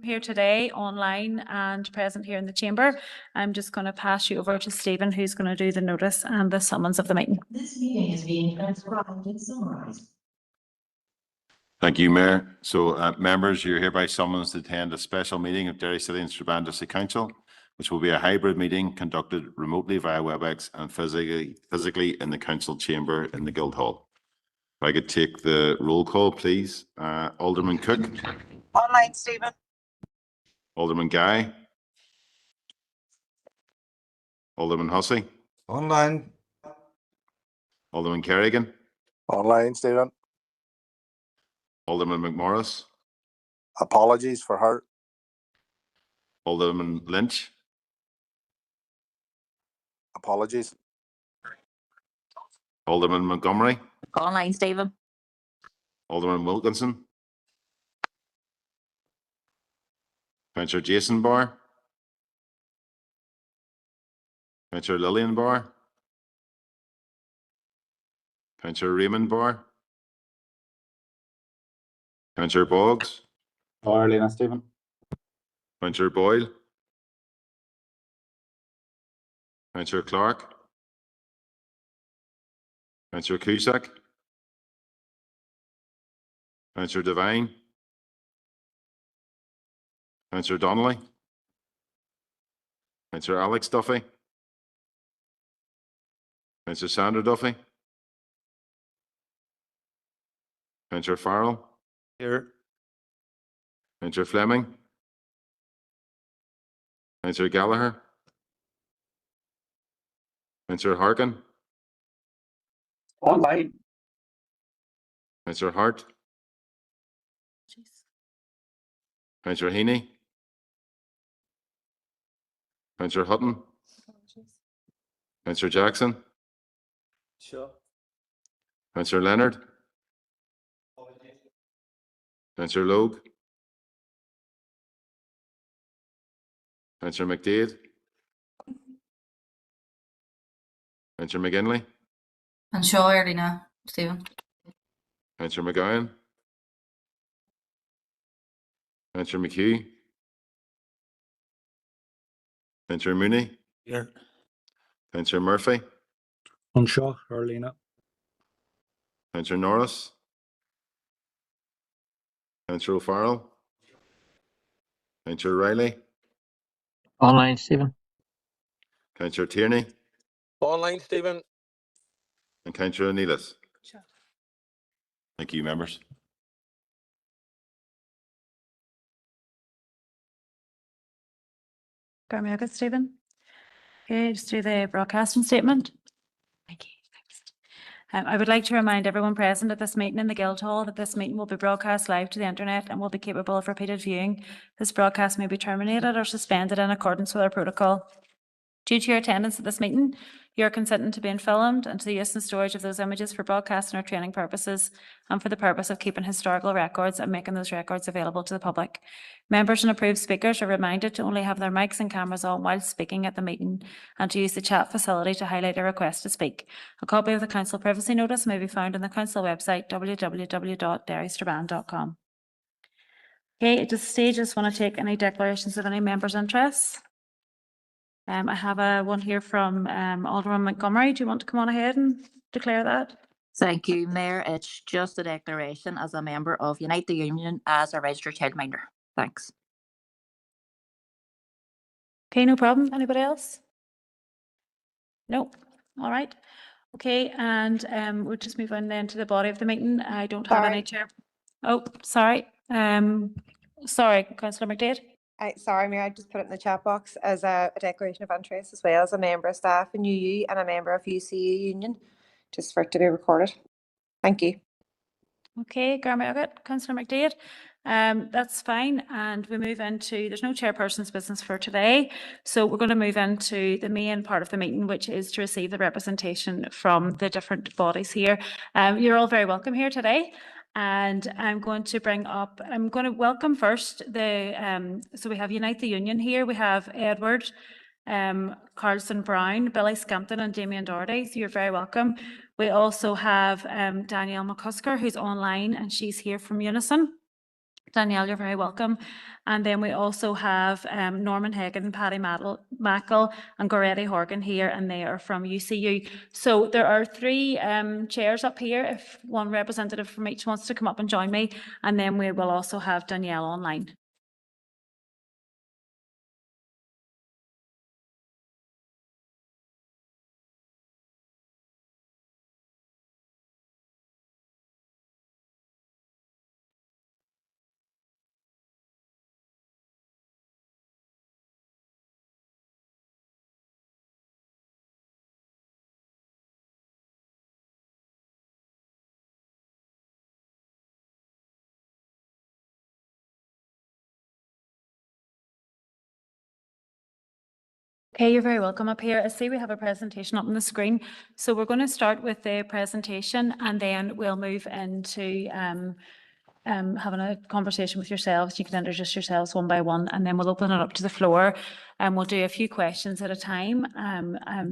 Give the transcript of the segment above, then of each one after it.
Here today, online and present here in the chamber. I'm just going to pass you over to Stephen, who's going to do the notice and the summons of the meeting. This meeting is being transcribed and summarized. Thank you, Mayor. So, members, you're hereby summoned to attend a special meeting of Derry City and Strabane District Council, which will be a hybrid meeting conducted remotely via WebEx and physically in the council chamber in the Guildhall. If I could take the roll call, please. Alderman Cook. Online, Stephen. Alderman Guy. Alderman Hussey. Online. Alderman Kerrigan. Online, Stephen. Alderman McMorris. Apologies for her. Alderman Lynch. Apologies. Alderman Montgomery. Online, Stephen. Alderman Wilkinson. Councillor Jason Barr. Councillor Lillian Barr. Councillor Raymond Barr. Councillor Boggs. Arlena Stephen. Councillor Boyle. Councillor Clark. Councillor Cusack. Councillor Devine. Councillor Donnelly. Councillor Alex Duffy. Councillor Sandra Duffy. Councillor Farrell. Here. Councillor Fleming. Councillor Gallagher. Councillor Harkin. Online. Councillor Hart. Councillor Heaney. Councillor Hutton. Councillor Jackson. Sure. Councillor Leonard. Councillor Logue. Councillor McDade. Councillor McGinley. And Shaw Arlena Stephen. Councillor McGowan. Councillor McHugh. Councillor Mooney. Here. Councillor Murphy. Unshaw Arlena. Councillor Norris. Councillor O'Farrell. Councillor Riley. Online, Stephen. Councillor Tierney. Online, Stephen. And Councillor Neelis. Sure. Thank you, members. Got me good, Stephen. Okay, just do the broadcasting statement. Thank you. Thanks. I would like to remind everyone present at this meeting in the Guildhall that this meeting will be broadcast live to the internet and will be capable of repeated viewing. This broadcast may be terminated or suspended in accordance with our protocol. Due to your attendance at this meeting, you are consenting to being filmed and to the use and storage of those images for broadcasting or training purposes and for the purpose of keeping historical records and making those records available to the public. Members and approved speakers are reminded to only have their mics and cameras on while speaking at the meeting and to use the chat facility to highlight a request to speak. A copy of the council privacy notice may be found on the council website www.derrystrabane.com. Okay, at this stage, I just want to take any declarations of any members' interests. I have one here from Alderman Montgomery. Do you want to come on ahead and declare that? Thank you, Mayor. It's just a declaration as a member of Unite the Union as a registered childminder. Thanks. Okay, no problem. Anybody else? No. All right. Okay, and we'll just move on then to the body of the meeting. I don't have any chair. Oh, sorry. Sorry, Councillor McDade. Sorry, Mayor, I just put it in the chat box as a declaration of interest as well as a member of staff in UU and a member of UCU Union, just for it to be recorded. Thank you. Okay, Councillor McDade. That's fine. And we move into, there's no chairperson's business for today. So we're going to move into the main part of the meeting, which is to receive the representation from the different bodies here. You're all very welcome here today. And I'm going to welcome first so we have Unite the Union here. We have Edward Carlson Brown, Billy Scampton and Damien Doherty. So you're very welcome. We also have Danielle McCusker, who's online and she's here from Unison. Danielle, you're very welcome. And then we also have Norman Hagan, Paddy Mackle and Goretti Horgan here, and they are from UCU. So there are three chairs up here if one representative from each wants to come up and join me. And then we will also have Danielle online. Okay, you're very welcome up here. I see we have a presentation up on the screen. So we're going to start with the presentation and then we'll move into having a conversation with yourselves. You can introduce yourselves one by one and then we'll open it up to the floor and we'll do a few questions at a time.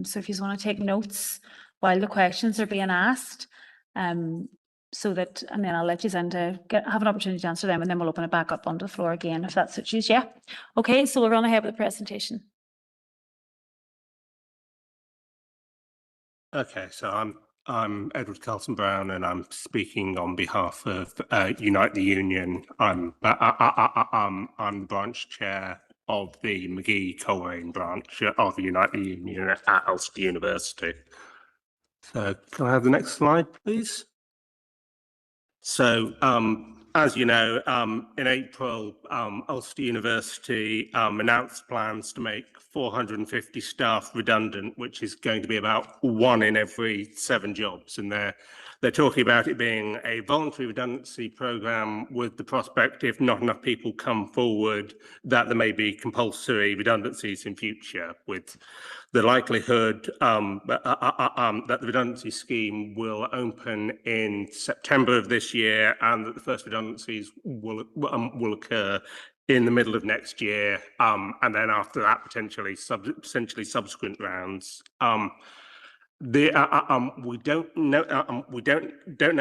So if you want to take notes while the questions are being asked, so that, and then I'll let you in to have an opportunity to answer them and then we'll open it back up onto the floor again if that suits you. Yeah. Okay, so we'll run ahead with the presentation. Okay, so I'm Edward Carlton Brown, and I'm speaking on behalf of Unite the Union. I'm the branch chair of the McGee Coleraine branch of Unite the Union at Ulster University. So, can I have the next slide, please? So, as you know, in April, Ulster University announced plans to make 450 staff redundant, which is going to be about 1 in every 7 jobs. And they're talking about it being a voluntary redundancy programme with the prospect, if not enough people come forward, that there may be compulsory redundancies in future, with the likelihood that the redundancy scheme will open in September of this year and that the first redundancies will occur in the middle of next year, and then after that potentially subsequent rounds. We don't know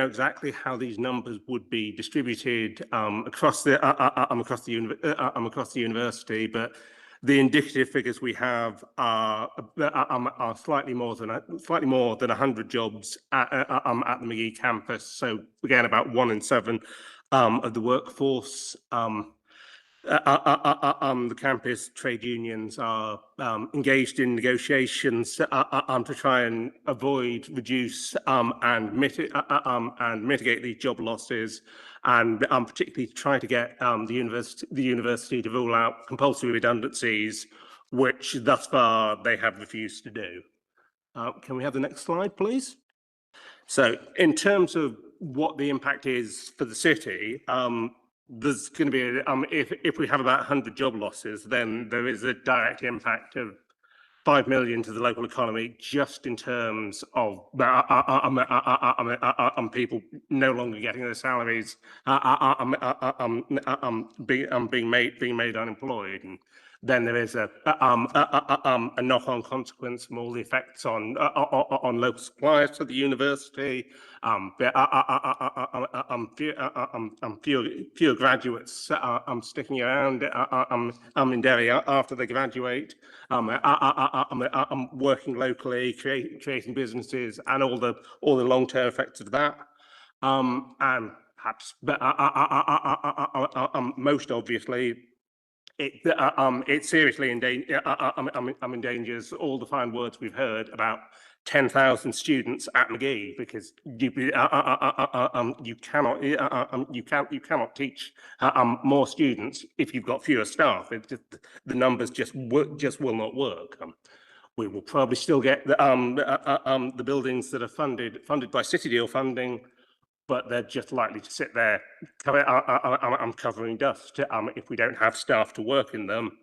exactly how these numbers would be distributed across the university, but the indicative figures we have are slightly more than 100 jobs at the McGee campus. So again, about 1 in 7 of the workforce. The campus trade unions are engaged in negotiations to try and avoid, reduce, and mitigate these job losses, and particularly try to get the university to rule out compulsory redundancies, which thus far they have refused to do. Can we have the next slide, please? So, in terms of what the impact is for the city, there's going to be, if we have about 100 job losses, then there is a direct impact of 5 million to the local economy, just in terms of people no longer getting their salaries, being made unemployed. And then there is a knock-on consequence from all the effects on local suppliers to the university, fewer graduates sticking around in Derry after they graduate, working locally, creating businesses, and all the long-term effects of that, and perhaps most obviously, it seriously endangers all the fine words we've heard about 10,000 students at McGee, because you cannot teach more students if you've got fewer staff. The numbers just will not work. We will probably still get the buildings that are funded by City Deal funding, but they're just likely to sit there covering dust if we don't have staff to work in them.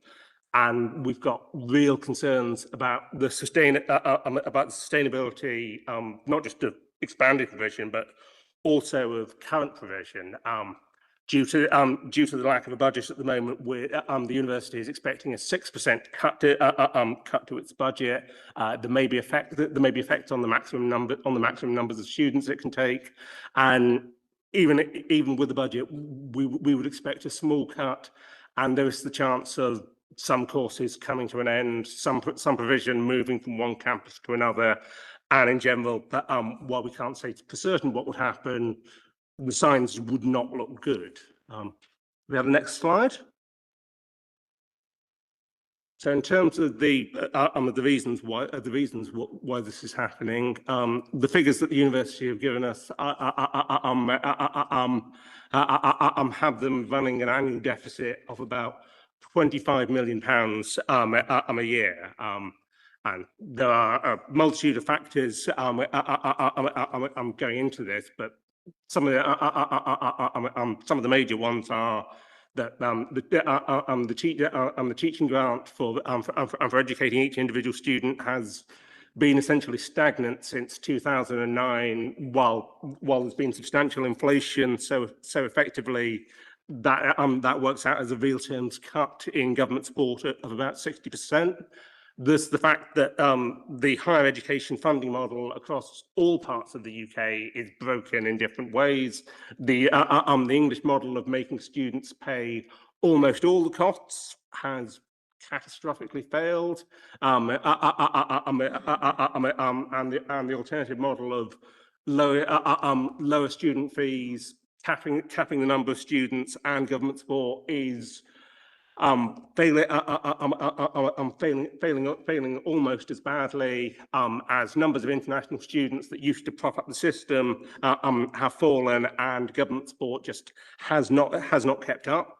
And we've got real concerns about the sustainability, not just of expanded provision, but also of current provision. Due to the lack of a budget at the moment, the university is expecting a 6% cut to its budget. There may be effects on the maximum numbers of students it can take, and even with the budget, we would expect a small cut, and there is the chance of some courses coming to an end, some provision moving from one campus to another, and in general, while we can't say for certain what would happen, the signs would not look good. We have the next slide. So in terms of the reasons why this is happening, the figures that the university have given us have them running an annual deficit of about £25 million a year. And there are a multitude of factors I'm going into this, but some of the major ones are that the teaching grant for educating each individual student has been essentially stagnant since 2009, while there's been substantial inflation. So effectively, that works out as a real terms cut in government support of about 60%. There's the fact that the higher education funding model across all parts of the UK is broken in different ways. The English model of making students pay almost all the costs has catastrophically failed, and the alternative model of lower student fees, capping the number of students, and government support is failing almost as badly as numbers of international students that used to prop up the system have fallen, and government support just has not kept up.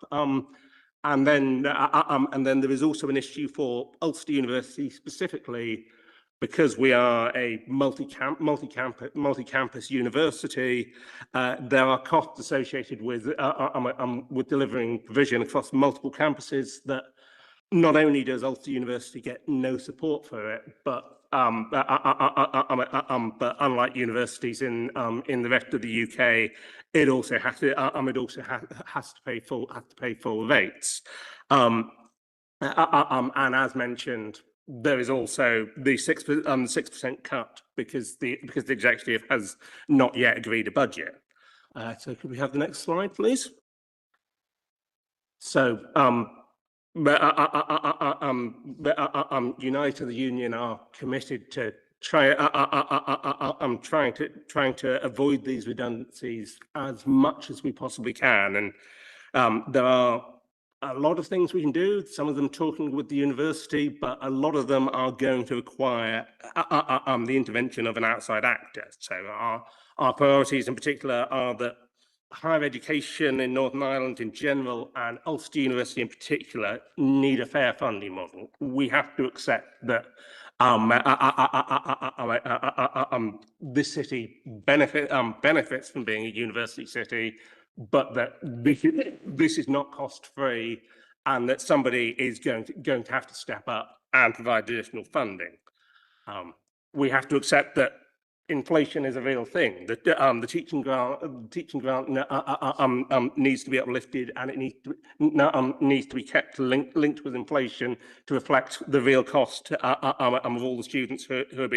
And then there is also an issue for Ulster University specifically, because we are a multi-campus university. There are costs associated with delivering provision across multiple campuses that not only does Ulster University get no support for it, but unlike universities in the rest of the UK, it also has to pay full rates. And as mentioned, there is also the 6% cut because the executive has not yet agreed a budget. So could we have the next slide, please? So United, the union, are committed to trying to avoid these redundancies as much as we possibly can, and there are a lot of things we can do, some of them talking with the university, but a lot of them are going to require the intervention of an outside actor. So our priorities in particular are that higher education in Northern Ireland in general and Ulster University in particular need a fair funding model. We have to accept that this city benefits from being a university city, but that this is not cost-free, and that somebody is going to have to step up and provide additional funding. We have to accept that inflation is a real thing. That the teaching grant needs to be uplifted, and it needs to be kept linked with inflation to reflect the real cost of all the students who are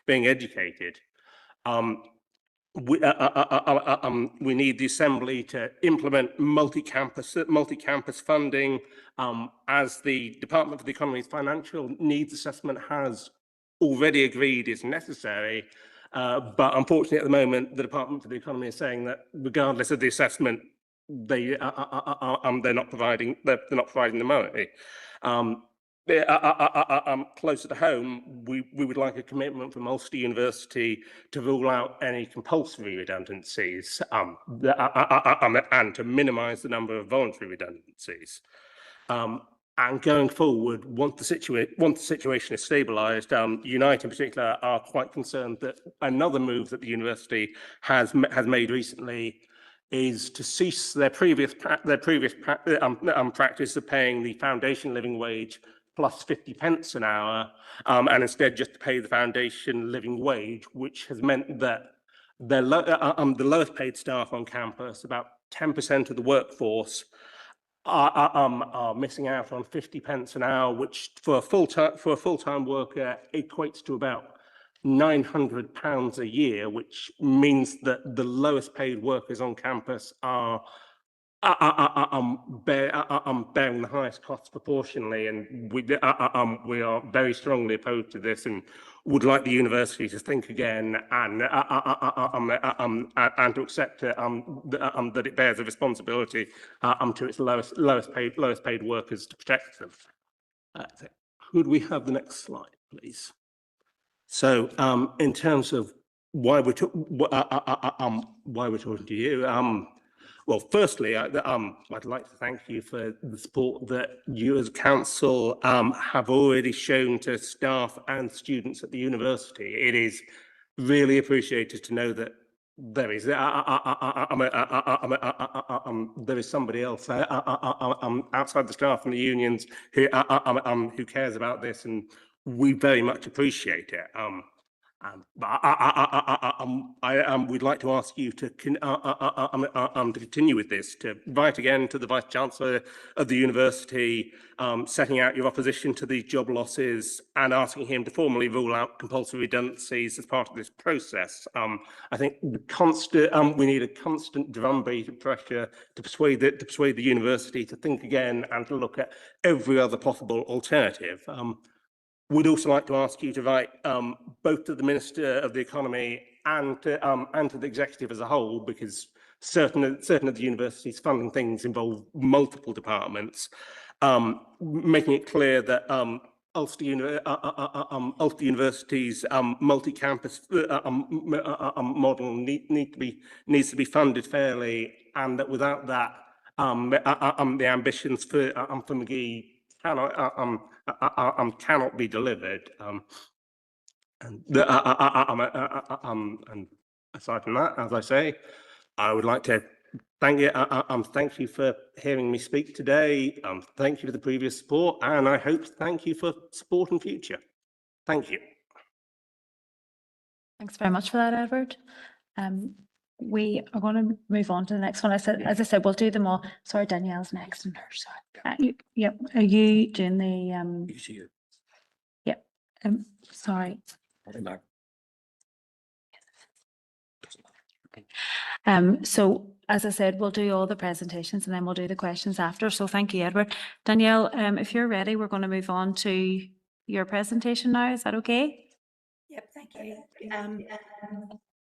being educated. We need the Assembly to implement multi-campus funding, as the Department for the Economy's financial needs assessment has already agreed is necessary. But unfortunately, at the moment, the Department for the Economy is saying that regardless of the assessment, they're not providing the money. Closer to home, we would like a commitment from Ulster University to rule out any compulsory redundancies and to minimise the number of voluntary redundancies. And going forward, once the situation is stabilised, Unite in particular are quite concerned that another move that the university has made recently is to cease their previous practice of paying the foundation living wage plus 50 pence an hour, and instead just to pay the foundation living wage, which has meant that the lowest paid staff on campus, about 10% of the workforce, are missing out on 50 pence an hour, which for a full-time worker equates to about £900 a year, which means that the lowest paid workers on campus are bearing the highest costs proportionally, and we are very strongly opposed to this, and would like the university to think again and to accept that it bears a responsibility to its lowest paid workers to protect them. Could we have the next slide, please? So, in terms of why we're talking to you, well, firstly, I'd like to thank you for the support that you as council have already shown to staff and students at the university. It is really appreciated to know that there is somebody else outside the staff and the unions who cares about this, and we very much appreciate it. We'd like to ask you to continue with this, to write again to the Vice Chancellor of the university, setting out your opposition to these job losses and asking him to formally rule out compulsory redundancies as part of this process. I think we need a constant drumbeat of pressure to persuade the university to think again and to look at every other possible alternative. We'd also like to ask you to write both to the Minister of the Economy and to the Executive as a whole, because certain of the university's funding things involve multiple departments, making it clear that Ulster University's multi-campus model needs to be funded fairly, and that without that, the ambitions for McGee cannot be delivered. And aside from that, as I say, I would like to thank you for hearing me speak today. Thank you for the previous support, and I hope to thank you for support in future. Thank you. Thanks very much for that, Edward. We are going to move on to the next one. As I said, we'll do them all. Sorry, Danielle's next and her. Yep. Are you doing the Yep. Sorry. So as I said, we'll do all the presentations and then we'll do the questions after. So thank you, Edward. Danielle, if you're ready, we're going to move on to your presentation now. Is that okay? Yep, thank you.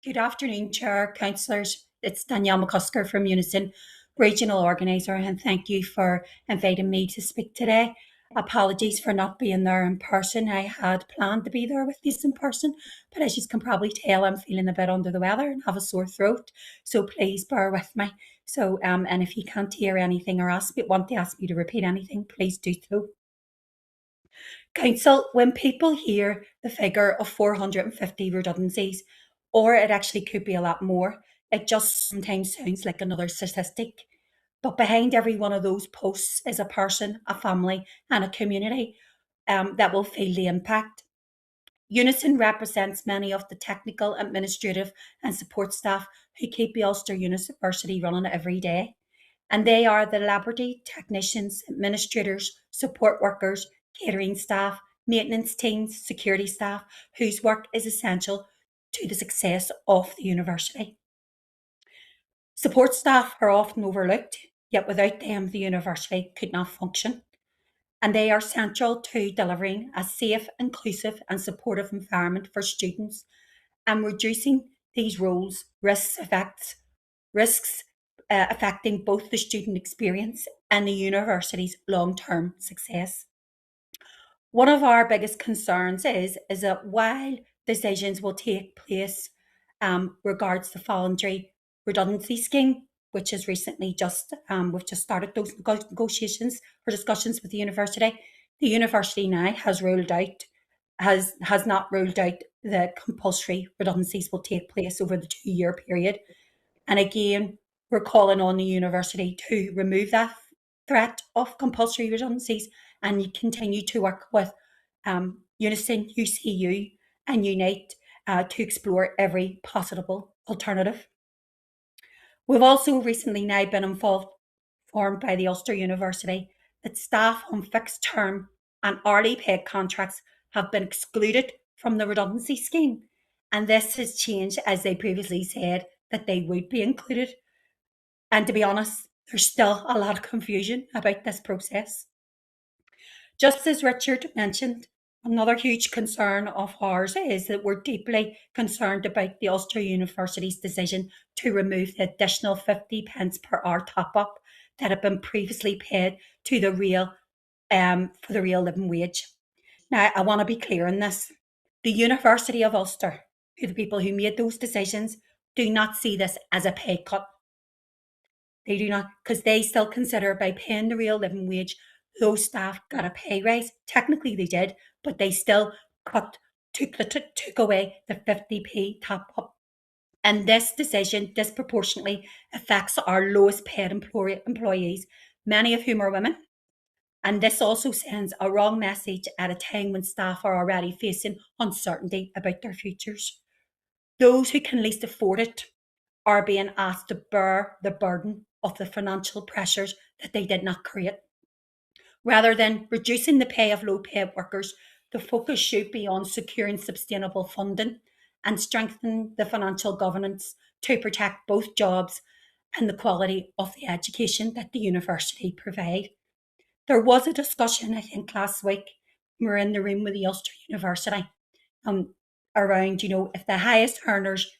Good afternoon, Chair, Councillors. It's Danielle McCusker from Unison, Regional Organiser, and thank you for inviting me to speak today. Apologies for not being there in person. I had planned to be there with you in person, but as you can probably tell, I'm feeling a bit under the weather and have a sore throat, so please bear with me. So, and if you can't hear anything or want to ask me to repeat anything, please do so. Council, when people hear the figure of 450 redundancies, or it actually could be a lot more, it just sometimes sounds like another statistic. But behind every one of those posts is a person, a family, and a community that will feel the impact. Unison represents many of the technical, administrative, and support staff who keep the Ulster University running every day. And they are the laboratory technicians, administrators, support workers, catering staff, maintenance teams, security staff, whose work is essential to the success of the university. Support staff are often overlooked, yet without them the university could not function. And they are central to delivering a safe, inclusive and supportive environment for students and reducing these roles risks affecting both the student experience and the university's long-term success. One of our biggest concerns is that while decisions will take place regards the voluntary redundancy scheme, which has recently we've just started those negotiations or discussions with the university now has not ruled out that compulsory redundancies will take place over the 2-year period. And again, we're calling on the university to remove that threat of compulsory redundancies and continue to work with Unison, UCU and Unite to explore every possible alternative. We've also recently now been informed by the Ulster University that staff on fixed term and hourly paid contracts have been excluded from the redundancy scheme. And this has changed as they previously said that they would be included. And to be honest, there's still a lot of confusion about this process. Just as Richard mentioned, another huge concern of ours is that we're deeply concerned about the Ulster University's decision to remove the additional 50 pence per hour top-up that had been previously paid to the real for the real living wage. Now, I want to be clear on this. The University of Ulster, who the people who made those decisions, do not see this as a pay cut. They do not, because they still consider by paying the real living wage, those staff got a pay rise. Technically they did, but they still took away the 50p top up. And this decision disproportionately affects our lowest paid employees, many of whom are women. And this also sends a wrong message at a time when staff are already facing uncertainty about their futures. Those who can least afford it are being asked to bear the burden of the financial pressures that they did not create. Rather than reducing the pay of low-paid workers, the focus should be on securing sustainable funding and strengthening the financial governance to protect both jobs and the quality of the education that the university provide. There was a discussion, I think, last week, we were in the room with the Ulster University, around, if the highest earners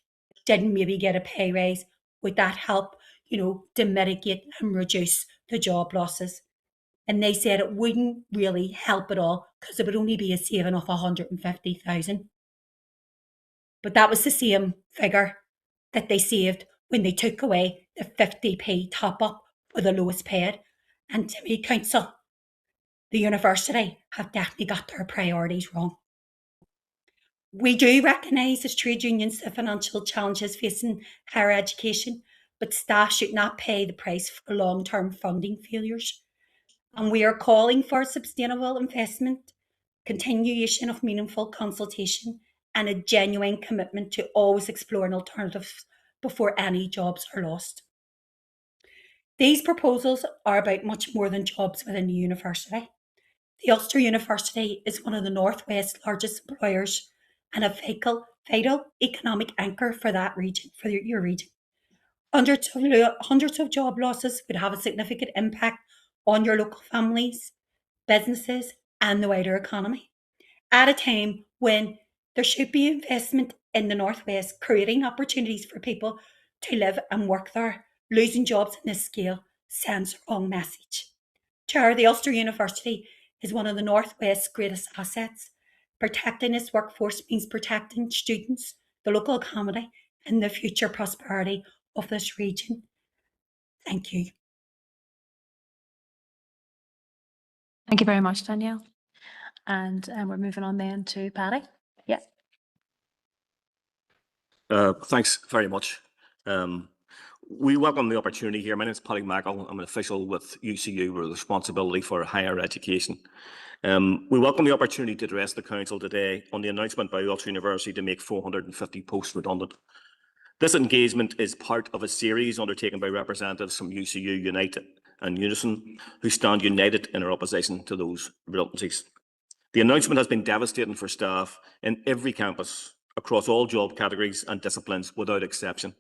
didn't maybe get a pay raise, would that help, to mitigate and reduce the job losses? And they said it wouldn't really help at all because it would only be a saving of 150,000. But that was the same figure that they saved when they took away the 50p top up for the lowest paid. And to me, council, the university have definitely got their priorities wrong. We do recognise as trade unions the financial challenges facing higher education, but staff should not pay the price for long-term funding failures. And we are calling for sustainable investment, continuation of meaningful consultation, and a genuine commitment to always exploring alternatives before any jobs are lost. These proposals are about much more than jobs within the university. The Ulster University is one of the North West's largest employers and a vital economic anchor for that region, for your region. Hundreds of job losses would have a significant impact on your local families, businesses, and the wider economy. At a time when there should be investment in the North West, creating opportunities for people to live and work there, losing jobs on this scale sends the wrong message. Chair, the Ulster University is one of the North West's greatest assets. Protecting its workforce means protecting students, the local economy, and the future prosperity of this region. Thank you. Thank you very much, Danielle. And we're moving on then to Paddy. Yeah. Thanks very much. We welcome the opportunity here. My name is Paddy Mackle. I'm an official with UCU with responsibility for higher education. We welcome the opportunity to address the Council today on the announcement by Ulster University to make 450 posts redundant. This engagement is part of a series undertaken by representatives from UCU United and Unison, who stand united in our opposition to those redundancies. The announcement has been devastating for staff in every campus across all job categories and disciplines without exception.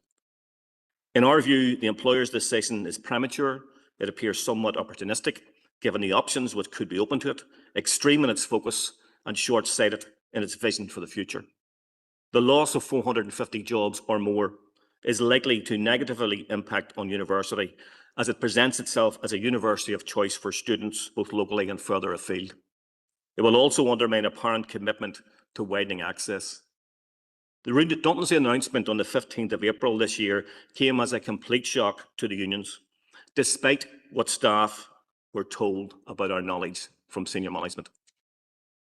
In our view, the employer's decision is premature. It appears somewhat opportunistic, given the options which could be open to it, extreme in its focus and short-sighted in its vision for the future. The loss of 450 jobs or more is likely to negatively impact on university as it presents itself as a university of choice for students both locally and further afield. It will also undermine apparent commitment to widening access. The redundancy announcement on the 15th of April this year came as a complete shock to the unions, despite what staff were told about our knowledge from senior management.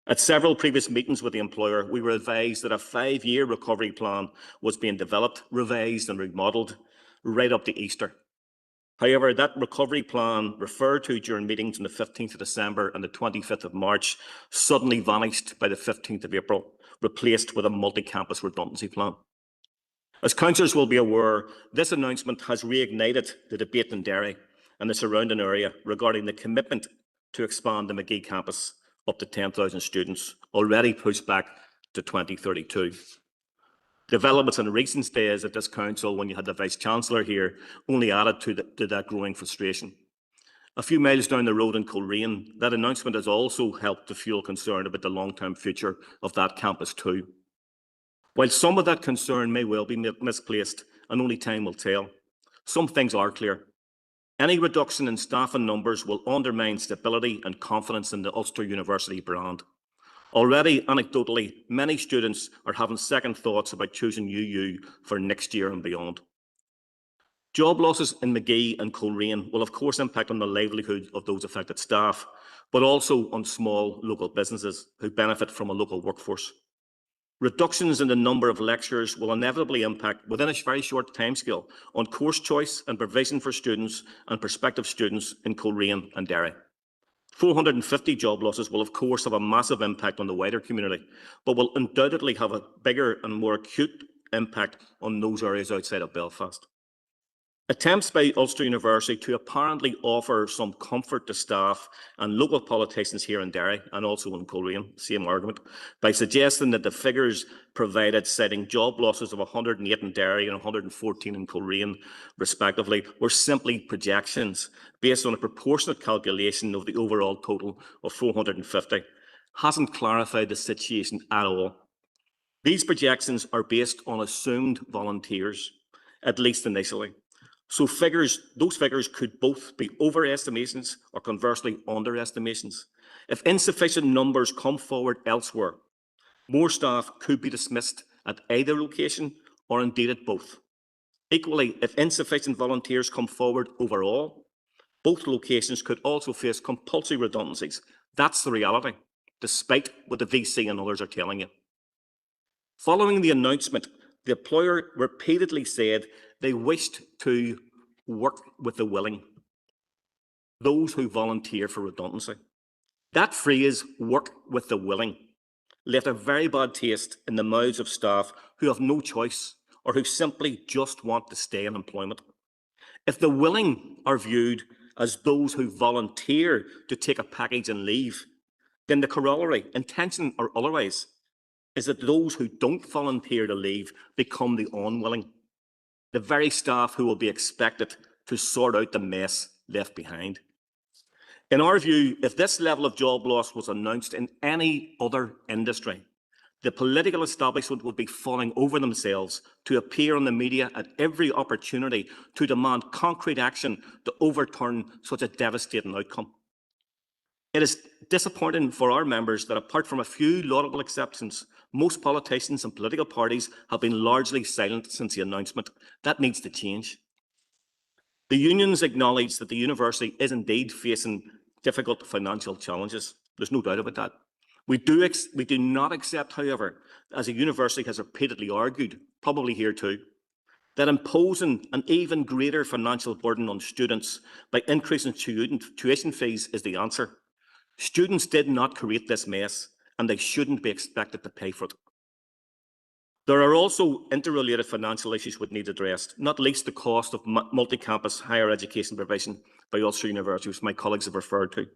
At several previous meetings with the employer, we were advised that a 5-year recovery plan was being developed, revised and remodelled right up to Easter. However, that recovery plan referred to during meetings on the 15th of December and the 25th of March suddenly vanished by the 15th of April, replaced with a multi-campus redundancy plan. As councillors will be aware, this announcement has reignited the debate in Derry and the surrounding area regarding the commitment to expand the Magee campus up to 10,000 students, already pushed back to 2032. Developments in recent days at this council, when you had the Vice-Chancellor here, only added to that growing frustration. A few miles down the road in Coleraine, that announcement has also helped to fuel concern about the long-term future of that campus too. While some of that concern may well be misplaced, and only time will tell, some things are clear. Any reduction in staff and numbers will undermine stability and confidence in the Ulster University brand. Already, anecdotally, many students are having second thoughts about choosing UU for next year and beyond. Job losses in Magee and Coleraine will of course impact on the livelihood of those affected staff, but also on small local businesses who benefit from a local workforce. Reductions in the number of lecturers will inevitably impact, within a very short timescale, on course choice and provision for students and prospective students in Coleraine and Derry. 450 job losses will of course have a massive impact on the wider community, but will undoubtedly have a bigger and more acute impact on those areas outside of Belfast. Attempts by Ulster University to apparently offer some comfort to staff and local politicians here in Derry and also in Coleraine, same argument, by suggesting that the figures provided, citing job losses of 108 in Derry and 114 in Coleraine, respectively, were simply projections based on a proportionate calculation of the overall total of 450, hasn't clarified the situation at all. These projections are based on assumed volunteers, at least initially. So those figures could both be overestimations or conversely underestimations. If insufficient numbers come forward elsewhere, more staff could be dismissed at either location or indeed at both. Equally, if insufficient volunteers come forward overall, both locations could also face compulsory redundancies. That's the reality, despite what the VC and others are telling you. Following the announcement, the employer repeatedly said they wished to work with the willing, those who volunteer for redundancy. That phrase, work with the willing, left a very bad taste in the mouths of staff who have no choice or who simply just want to stay in employment. If the willing are viewed as those who volunteer to take a package and leave, then the corollary, intention or otherwise, is that those who don't volunteer to leave become the unwilling, the very staff who will be expected to sort out the mess left behind. In our view, if this level of job loss was announced in any other industry, the political establishment would be falling over themselves to appear on the media at every opportunity to demand concrete action to overturn such a devastating outcome. It is disappointing for our members that apart from a few laudable exceptions, most politicians and political parties have been largely silent since the announcement. That needs to change. The unions acknowledge that the university is indeed facing difficult financial challenges. There's no doubt about that. We do not accept, however, as a university has repeatedly argued, probably here too, that imposing an even greater financial burden on students by increasing tuition fees is the answer. Students did not create this mess, and they shouldn't be expected to pay for it. There are also interrelated financial issues which need addressed, not least the cost of multi-campus higher education provision by Ulster University, which my colleagues have referred to.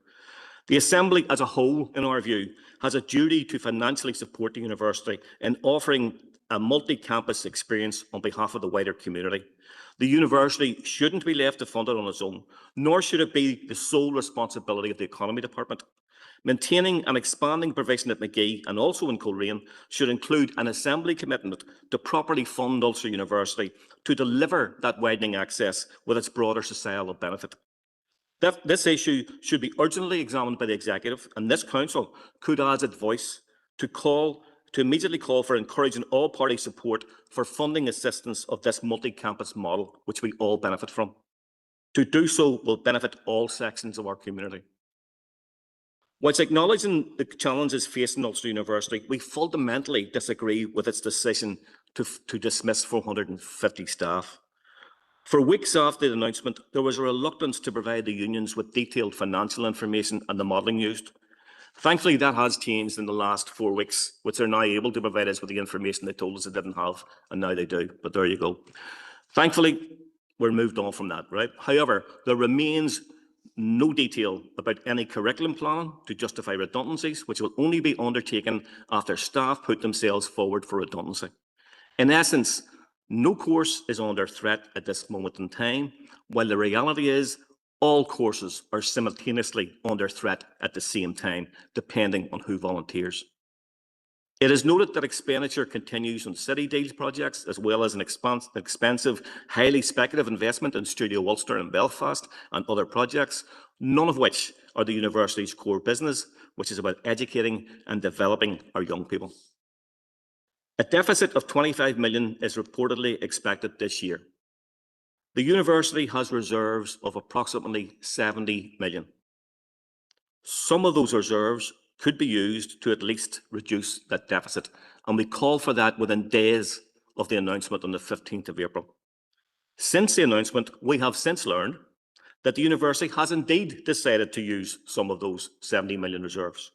The Assembly as a whole, in our view, has a duty to financially support the university in offering a multi-campus experience on behalf of the wider community. The university shouldn't be left to fund it on its own, nor should it be the sole responsibility of the Economy Department. Maintaining and expanding provision at Magee and also in Coleraine should include an Assembly commitment to properly fund Ulster University to deliver that widening access with its broader societal benefit. This issue should be urgently examined by the Executive, and this Council could add its voice to immediately call for encouraging all party support for funding assistance of this multi-campus model, which we all benefit from. To do so will benefit all sections of our community. Whilst acknowledging the challenges facing Ulster University, we fundamentally disagree with its decision to dismiss 450 staff. For weeks after the announcement, there was a reluctance to provide the unions with detailed financial information and the modelling used. Thankfully, that has changed in the last 4 weeks, which they're now able to provide us with the information they told us they didn't have, and now they do. But there you go. Thankfully, we're moved on from that, right? However, there remains no detail about any curriculum plan to justify redundancies, which will only be undertaken after staff put themselves forward for redundancy. In essence, no course is under threat at this moment in time, while the reality is all courses are simultaneously under threat at the same time, depending on who volunteers. It is noted that expenditure continues on City Deals projects, as well as an expensive, highly speculative investment in Studio Ulster in Belfast and other projects, none of which are the university's core business, which is about educating and developing our young people. A deficit of 25 million is reportedly expected this year. The university has reserves of approximately 70 million. Some of those reserves could be used to at least reduce that deficit, and we call for that within days of the announcement on the 15th of April. Since the announcement, we have since learned that the university has indeed decided to use some of those 70 million reserves.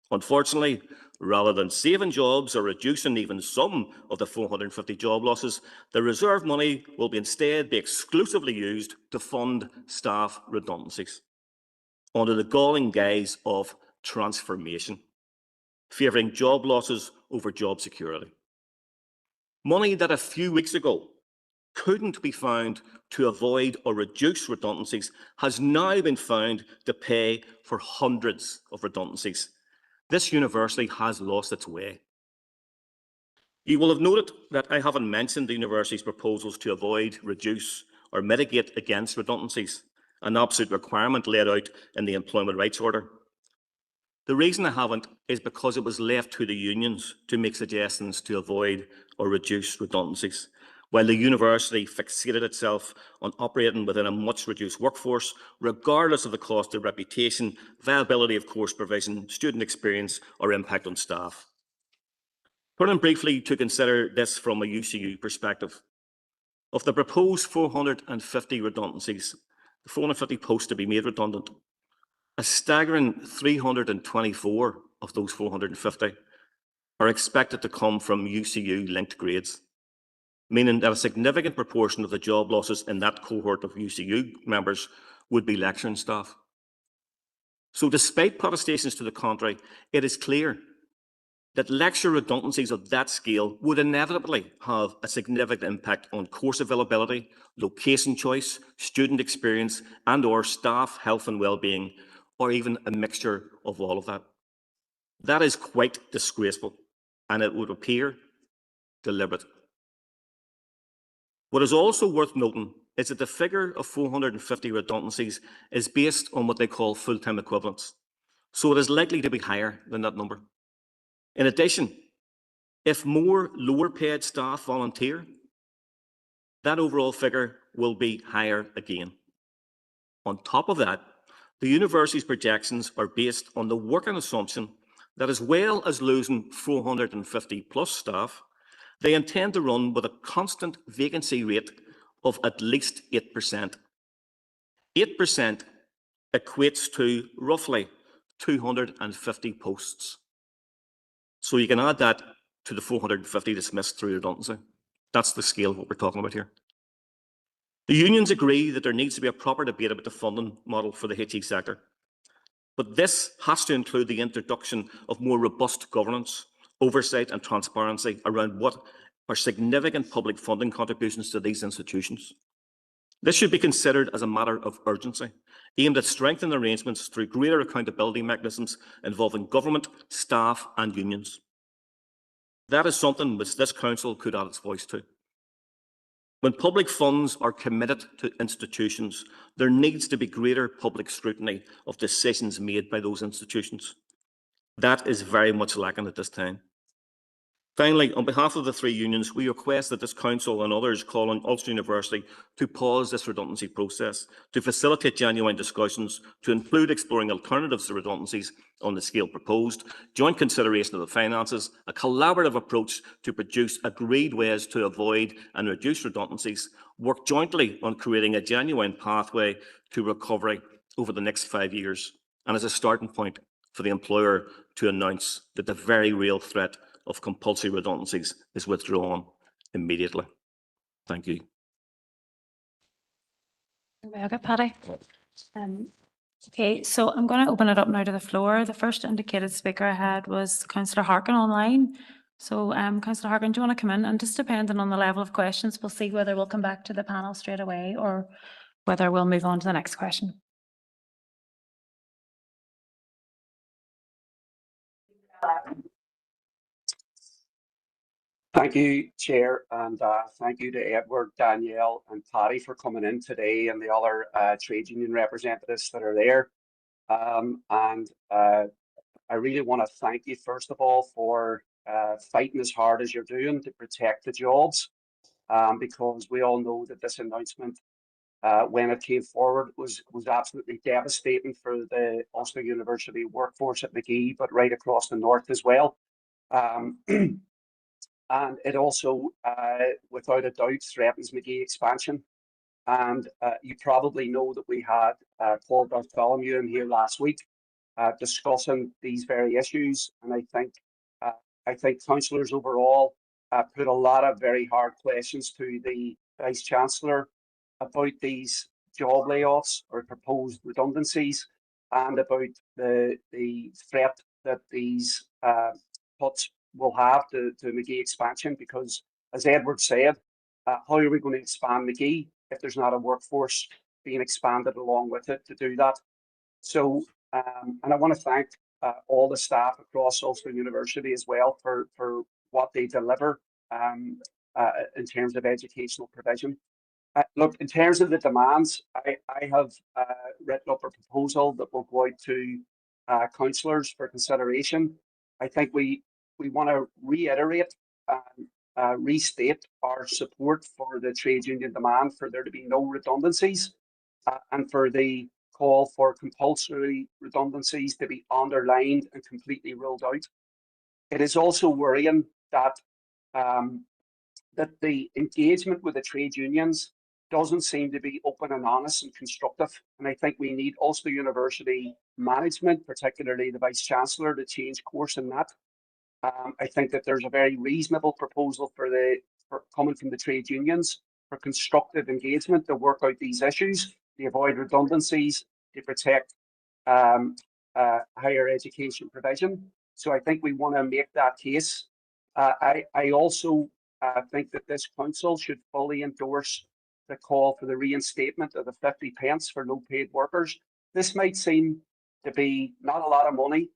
Unfortunately, rather than saving jobs or reducing even some of the 450 job losses, the reserve money will instead be exclusively used to fund staff redundancies under the galling guise of transformation, favouring job losses over job security. Money that a few weeks ago couldn't be found to avoid or reduce redundancies has now been found to pay for hundreds of redundancies. This university has lost its way. You will have noted that I haven't mentioned the university's proposals to avoid, reduce or mitigate against redundancies, an absolute requirement laid out in the Employment Rights Order. The reason I haven't is because it was left to the unions to make suggestions to avoid or reduce redundancies, while the university fixated itself on operating within a much reduced workforce, regardless of the cost of reputation, viability of course provision, student experience or impact on staff. Turning briefly to consider this from a UCU perspective. Of the proposed 450 redundancies, 450 posts to be made redundant, a staggering 324 of those 450 are expected to come from UCU-linked grades, meaning that a significant proportion of the job losses in that cohort of UCU members would be lecturing staff. So despite protestations to the contrary, it is clear that lecture redundancies of that scale would inevitably have a significant impact on course availability, location choice, student experience, and/or staff health and well-being, or even a mixture of all of that. That is quite disgraceful, and it would appear deliberate. What is also worth noting is that the figure of 450 redundancies is based on what they call full-time equivalents, so it is likely to be higher than that number. In addition, if more lower-paid staff volunteer, that overall figure will be higher again. On top of that, the university's projections are based on the working assumption that as well as losing 450 plus staff, they intend to run with a constant vacancy rate of at least 8%. 8% equates to roughly 250 posts. So you can add that to the 450 dismissed through redundancy. That's the scale of what we're talking about here. The unions agree that there needs to be a proper debate about the funding model for the HE sector. But this has to include the introduction of more robust governance, oversight and transparency around what are significant public funding contributions to these institutions. This should be considered as a matter of urgency, aimed at strengthening arrangements through greater accountability mechanisms involving government, staff and unions. That is something which this council could add its voice to. When public funds are committed to institutions, there needs to be greater public scrutiny of decisions made by those institutions. That is very much lacking at this time. Finally, on behalf of the three unions, we request that this council and others call on Ulster University to pause this redundancy process, to facilitate genuine discussions, to include exploring alternatives to redundancies on the scale proposed, joint consideration of the finances, a collaborative approach to produce agreed ways to avoid and reduce redundancies, work jointly on creating a genuine pathway to recovery over the next 5 years, and as a starting point for the employer to announce that the very real threat of compulsory redundancies is withdrawn immediately. Thank you. Okay, Paddy. Okay, so I'm going to open it up now to the floor. The first indicated speaker I had was Councillor Harkin online. So Councillor Harkin, do you want to come in? And just depending on the level of questions, we'll see whether we'll come back to the panel straight away or whether we'll move on to the next question. Thank you, Chair, and thank you to Edward, Danielle and Paddy for coming in today and the other trade union representatives that are there. I really want to thank you, first of all, for fighting as hard as you're doing to protect the jobs, because we all know that this announcement, when it came forward, was absolutely devastating for the Ulster University workforce at Magee, but right across the north as well. And it also, without a doubt, threatens Magee expansion. And you probably know that we had Paul Bartholomew in here last week discussing these very issues. And I think councillors overall put a lot of very hard questions to the Vice-Chancellor about these job layoffs or proposed redundancies and about the threat that these cuts will have to Magee expansion, because as Edward said, how are we going to expand Magee if there's not a workforce being expanded along with it to do that? So, and I want to thank all the staff across Ulster University as well for what they deliver in terms of educational provision. Look, in terms of the demands, I have written up a proposal that will go out to councillors for consideration. I think we want to reiterate and restate our support for the trade union demand for there to be no redundancies and for the call for compulsory redundancies to be underlined and completely ruled out. It is also worrying that that the engagement with the trade unions doesn't seem to be open and honest and constructive. And I think we need Ulster University management, particularly the Vice-Chancellor, to change course in that. I think that there's a very reasonable proposal for coming from the trade unions for constructive engagement to work out these issues, to avoid redundancies, to protect higher education provision. So I think we want to make that case. I also think that this council should fully endorse the call for the reinstatement of the 50 pence for low paid workers. This might seem to be not a lot of money,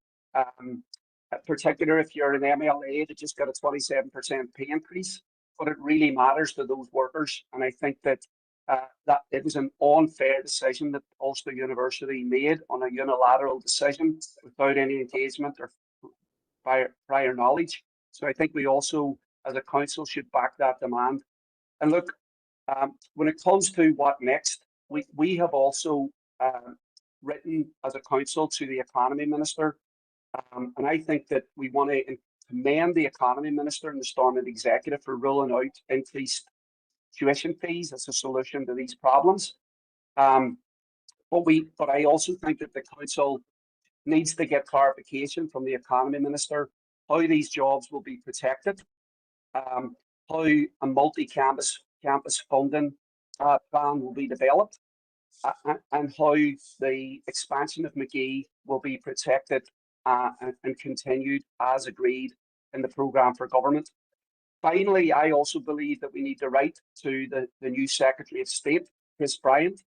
particularly if you're an MLA that just got a 27% pay increase, but it really matters to those workers. And I think that that it was an unfair decision that Ulster University made on a unilateral decision without any engagement or prior knowledge. So I think we also, as a council, should back that demand. And look, when it comes to what next, we have also written as a council to the Economy Minister. And I think that we want to commend the Economy Minister and the Stormont Executive for ruling out increased tuition fees as a solution to these problems. But I also think that the council needs to get clarification from the Economy Minister how these jobs will be protected, how a multi-campus funding plan will be developed, and how the expansion of Magee will be protected and continued as agreed in the programme for government. Finally, I also believe that we need to write to the new Secretary of State, Chris Bryant,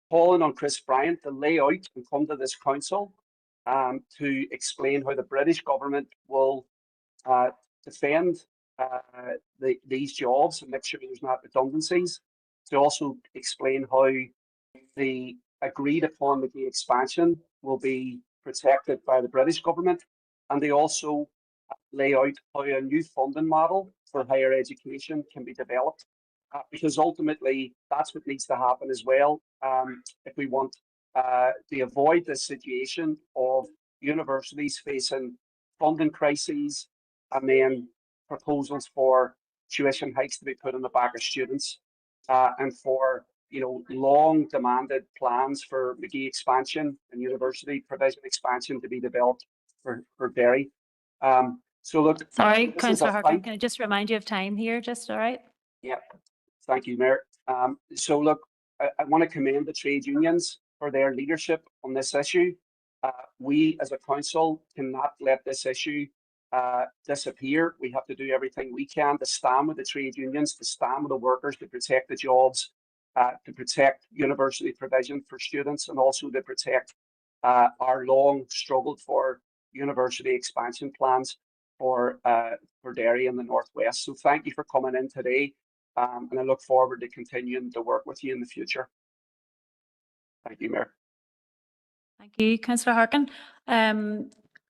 calling on Chris Bryant to lay out and come to this council to explain how the British government will defend these jobs and make sure there's not redundancies, to also explain how the agreed upon Magee expansion will be protected by the British government, and they also lay out how a new funding model for higher education can be developed, because ultimately that's what needs to happen as well if we want to avoid this situation of universities facing funding crises and then proposals for tuition hikes to be put on the back of students, and for long demanded plans for Magee expansion and university provision expansion to be developed for Derry. So look, sorry, Councillor Harkin, can I just remind you of time here, just all right? Yeah, thank you, Mayor. So look, I want to commend the trade unions for their leadership on this issue. We as a council cannot let this issue disappear. We have to do everything we can to stand with the trade unions, to stand with the workers, to protect the jobs, to protect university provision for students, and also to protect our long struggled for university expansion plans for Derry in the Northwest. So thank you for coming in today, and I look forward to continuing to work with you in the future. Thank you, Mayor. Thank you, Councillor Harkin.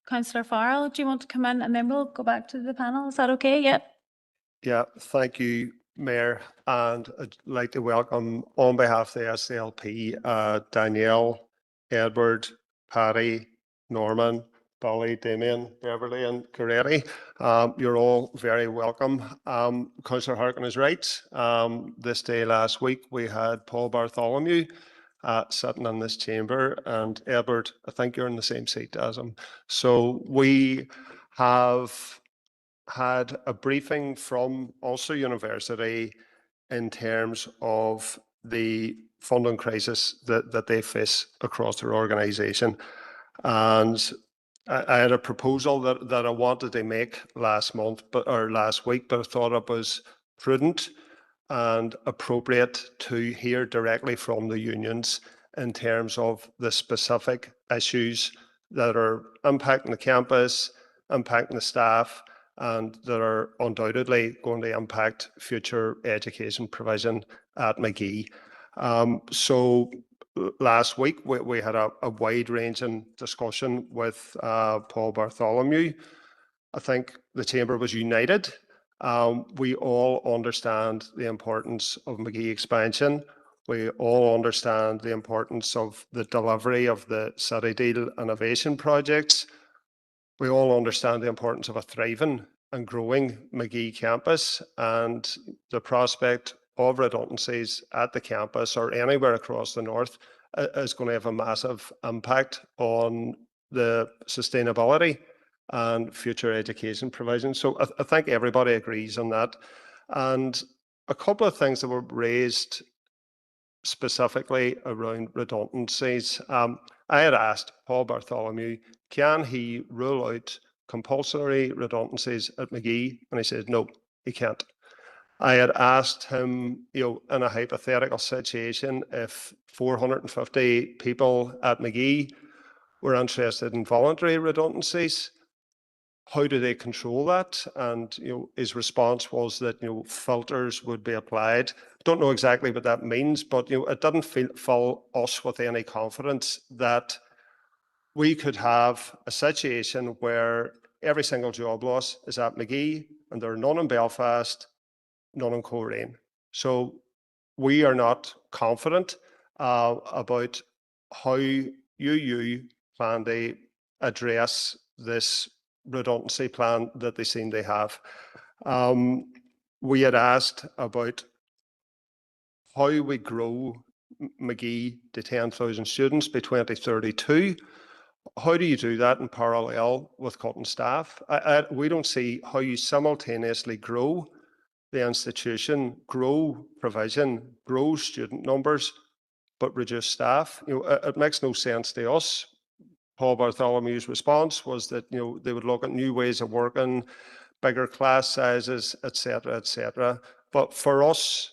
Councillor Farrell, do you want to come in and then we'll go back to the panel? Is that okay? Yeah. Yeah, thank you, Mayor. And I'd like to welcome on behalf of the SDLP, Danielle, Edward, Patty, Norman, Bolly, Damien, Beverly and Coretti. You're all very welcome. Councillor Harkin is right. This day last week, we had Paul Bartholomew sitting in this chamber, and Edward, I think you're in the same seat as him. So we have had a briefing from Ulster University in terms of the funding crisis that they face across their organisation. And I had a proposal that I wanted to make last week, but I thought it was prudent and appropriate to hear directly from the unions in terms of the specific issues that are impacting the campus, impacting the staff, and that are undoubtedly going to impact future education provision at Magee. So last week, we had a wide-ranging discussion with Paul Bartholomew. I think the Chamber was united. We all understand the importance of Magee expansion. We all understand the importance of the delivery of the City Deal innovation projects. We all understand the importance of a thriving and growing Magee campus, and the prospect of redundancies at the campus or anywhere across the north is going to have a massive impact on the sustainability and future education provision. So I think everybody agrees on that. And a couple of things that were raised specifically around redundancies. I had asked Paul Bartholomew, can he rule out compulsory redundancies at Magee? And he said, no, he can't. I had asked him, in a hypothetical situation, if 450 people at Magee were interested in voluntary redundancies, how do they control that? And his response was that filters would be applied. Don't know exactly what that means, but it didn't fill us with any confidence that we could have a situation where every single job loss is at Magee, and there are none in Belfast, none in Coleraine. So we are not confident about how you plan to address this redundancy plan that they seem to have. We had asked about how we grow Magee to 10,000 students by 2032. How do you do that in parallel with cutting staff? We don't see how you simultaneously grow the institution, grow provision, grow student numbers, but reduce staff. It makes no sense to us. Paul Bartholomew's response was that they would look at new ways of working, bigger class sizes, etc., etc. But for us,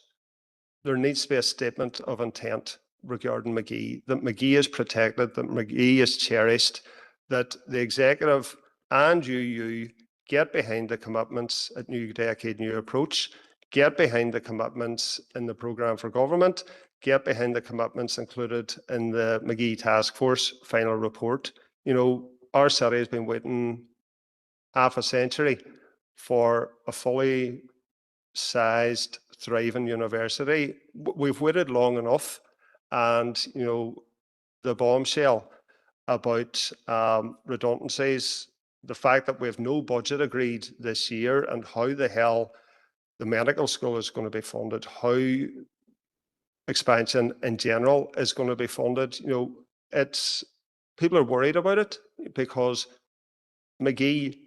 there needs to be a statement of intent regarding Magee, that Magee is protected, that Magee is cherished, that the executive and you get behind the commitments at New Decade, New Approach, get behind the commitments in the programme for government, get behind the commitments included in the Magee Task Force final report. Our city has been waiting half a century for a fully sized, thriving university. We've waited long enough, and the bombshell about redundancies, the fact that we have no budget agreed this year, and how the hell the medical school is going to be funded, how expansion in general is going to be funded. People are worried about it because Magee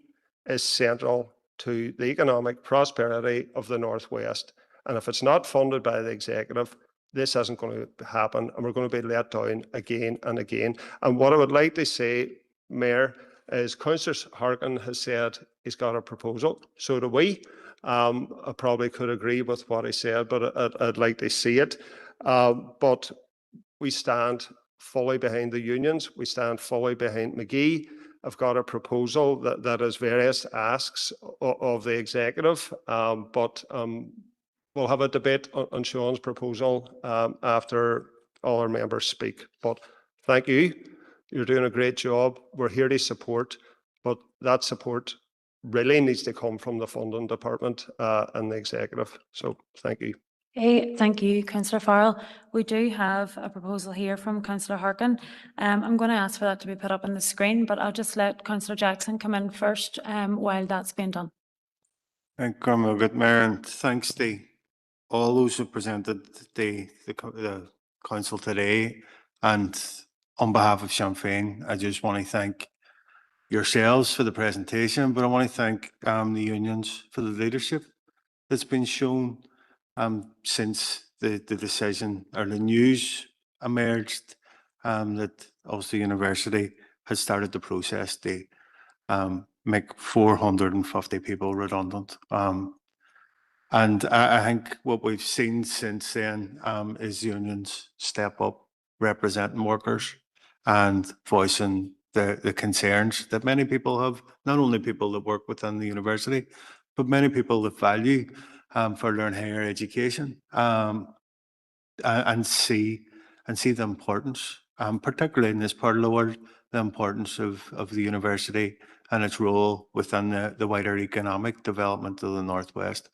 is central to the economic prosperity of the Northwest. And if it's not funded by the executive, this isn't going to happen, and we're going to be let down again and again. And what I would like to say, Mayor, is Councillor Harkin has said he's got a proposal. So do we. I probably could agree with what he said, but I'd like to see it. But we stand fully behind the unions. We stand fully behind McGee. I've got a proposal that has various asks of the executive, but we'll have a debate on Sean's proposal after all our members speak. But thank you. You're doing a great job. We're here to support, but that support really needs to come from the funding department and the executive. So thank you. Okay, thank you, Councillor Farrell. We do have a proposal here from Councillor Harkin. I'm going to ask for that to be put up on the screen, but I'll just let Councillor Jackson come in first while that's being done. Thank you, good Mayor, and thanks to all those who presented the council today. And on behalf of Sinn Féin, I just want to thank yourselves for the presentation, but I want to thank the unions for the leadership that's been shown since the decision or the news emerged that Ulster University has started the process to make 450 people redundant. And I think what we've seen since then is unions step up, representing workers and voicing the concerns that many people have, not only people that work within the university, but many people that value further and higher education and see the importance, particularly in this part of the world, the importance of the university and its role within the wider economic development of the Northwest.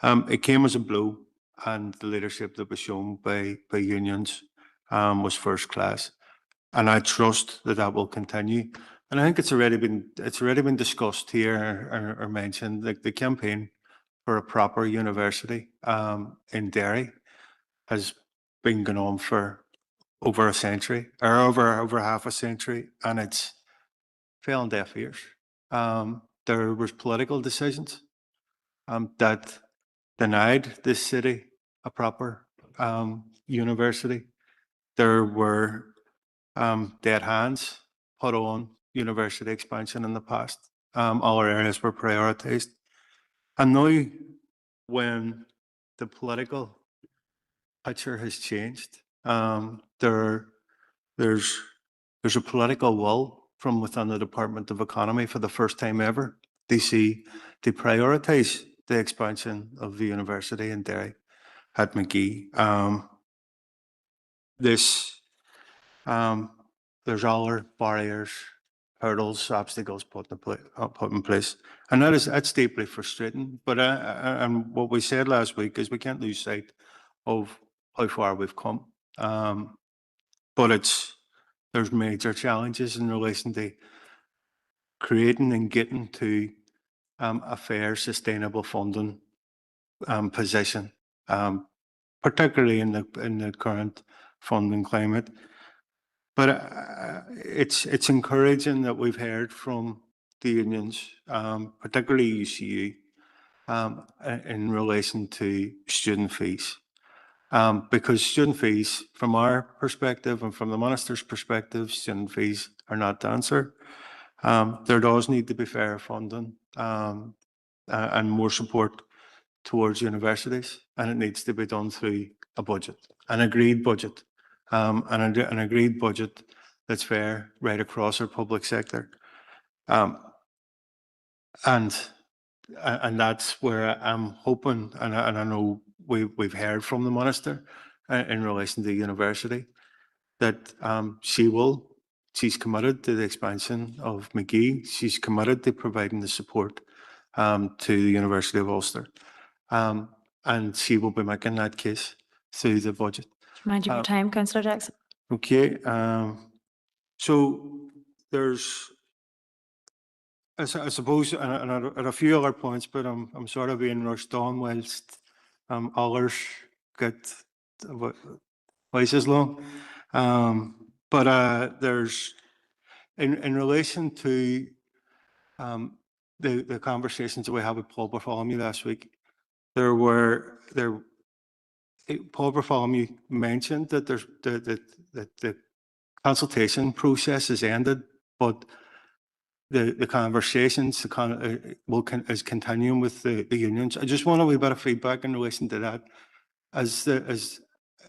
It came as a blow, and the leadership that was shown by unions was first class. And I trust that that will continue. And I think it's already been discussed here or mentioned, like the campaign for a proper university in Derry has been going on for over a century or over half a century, and it's fell on deaf ears. There was political decisions that denied this city a proper university. There were dead hands put on university expansion in the past. All areas were prioritised. And now when the political picture has changed, there's a political will from within the Department of Economy for the first time ever. They prioritise the expansion of the university in Derry at McGee. There's other barriers, hurdles, obstacles put in place, and that's deeply frustrating. But and what we said last week is we can't lose sight of how far we've come. But there's major challenges in relation to creating and getting to a fair, sustainable funding position, particularly in the current funding climate. But it's encouraging that we've heard from the unions, particularly UCU, in relation to student fees. Because student fees, from our perspective and from the Minister's perspective, student fees are not the answer. There does need to be fair funding and more support towards universities, and it needs to be done through a budget, an agreed budget, and an agreed budget that's fair right across our public sector. And that's where I'm hoping, and I know we've heard from the Minister in relation to the university, that she's committed to the expansion of McGee. She's committed to providing the support to the University of Ulster. And she will be making that case through the budget. Mind you, your time, Councillor Jackson. Okay. So there's, I suppose, and at a few other points, but I'm sort of being rushed on whilst others get twice as long. But there's, in relation to the conversations that we had with Paul Bartholomew last week, Paul Bartholomew mentioned that there's the consultation process is ended, but the conversations is continuing with the unions. I just want a wee bit of feedback in relation to that, as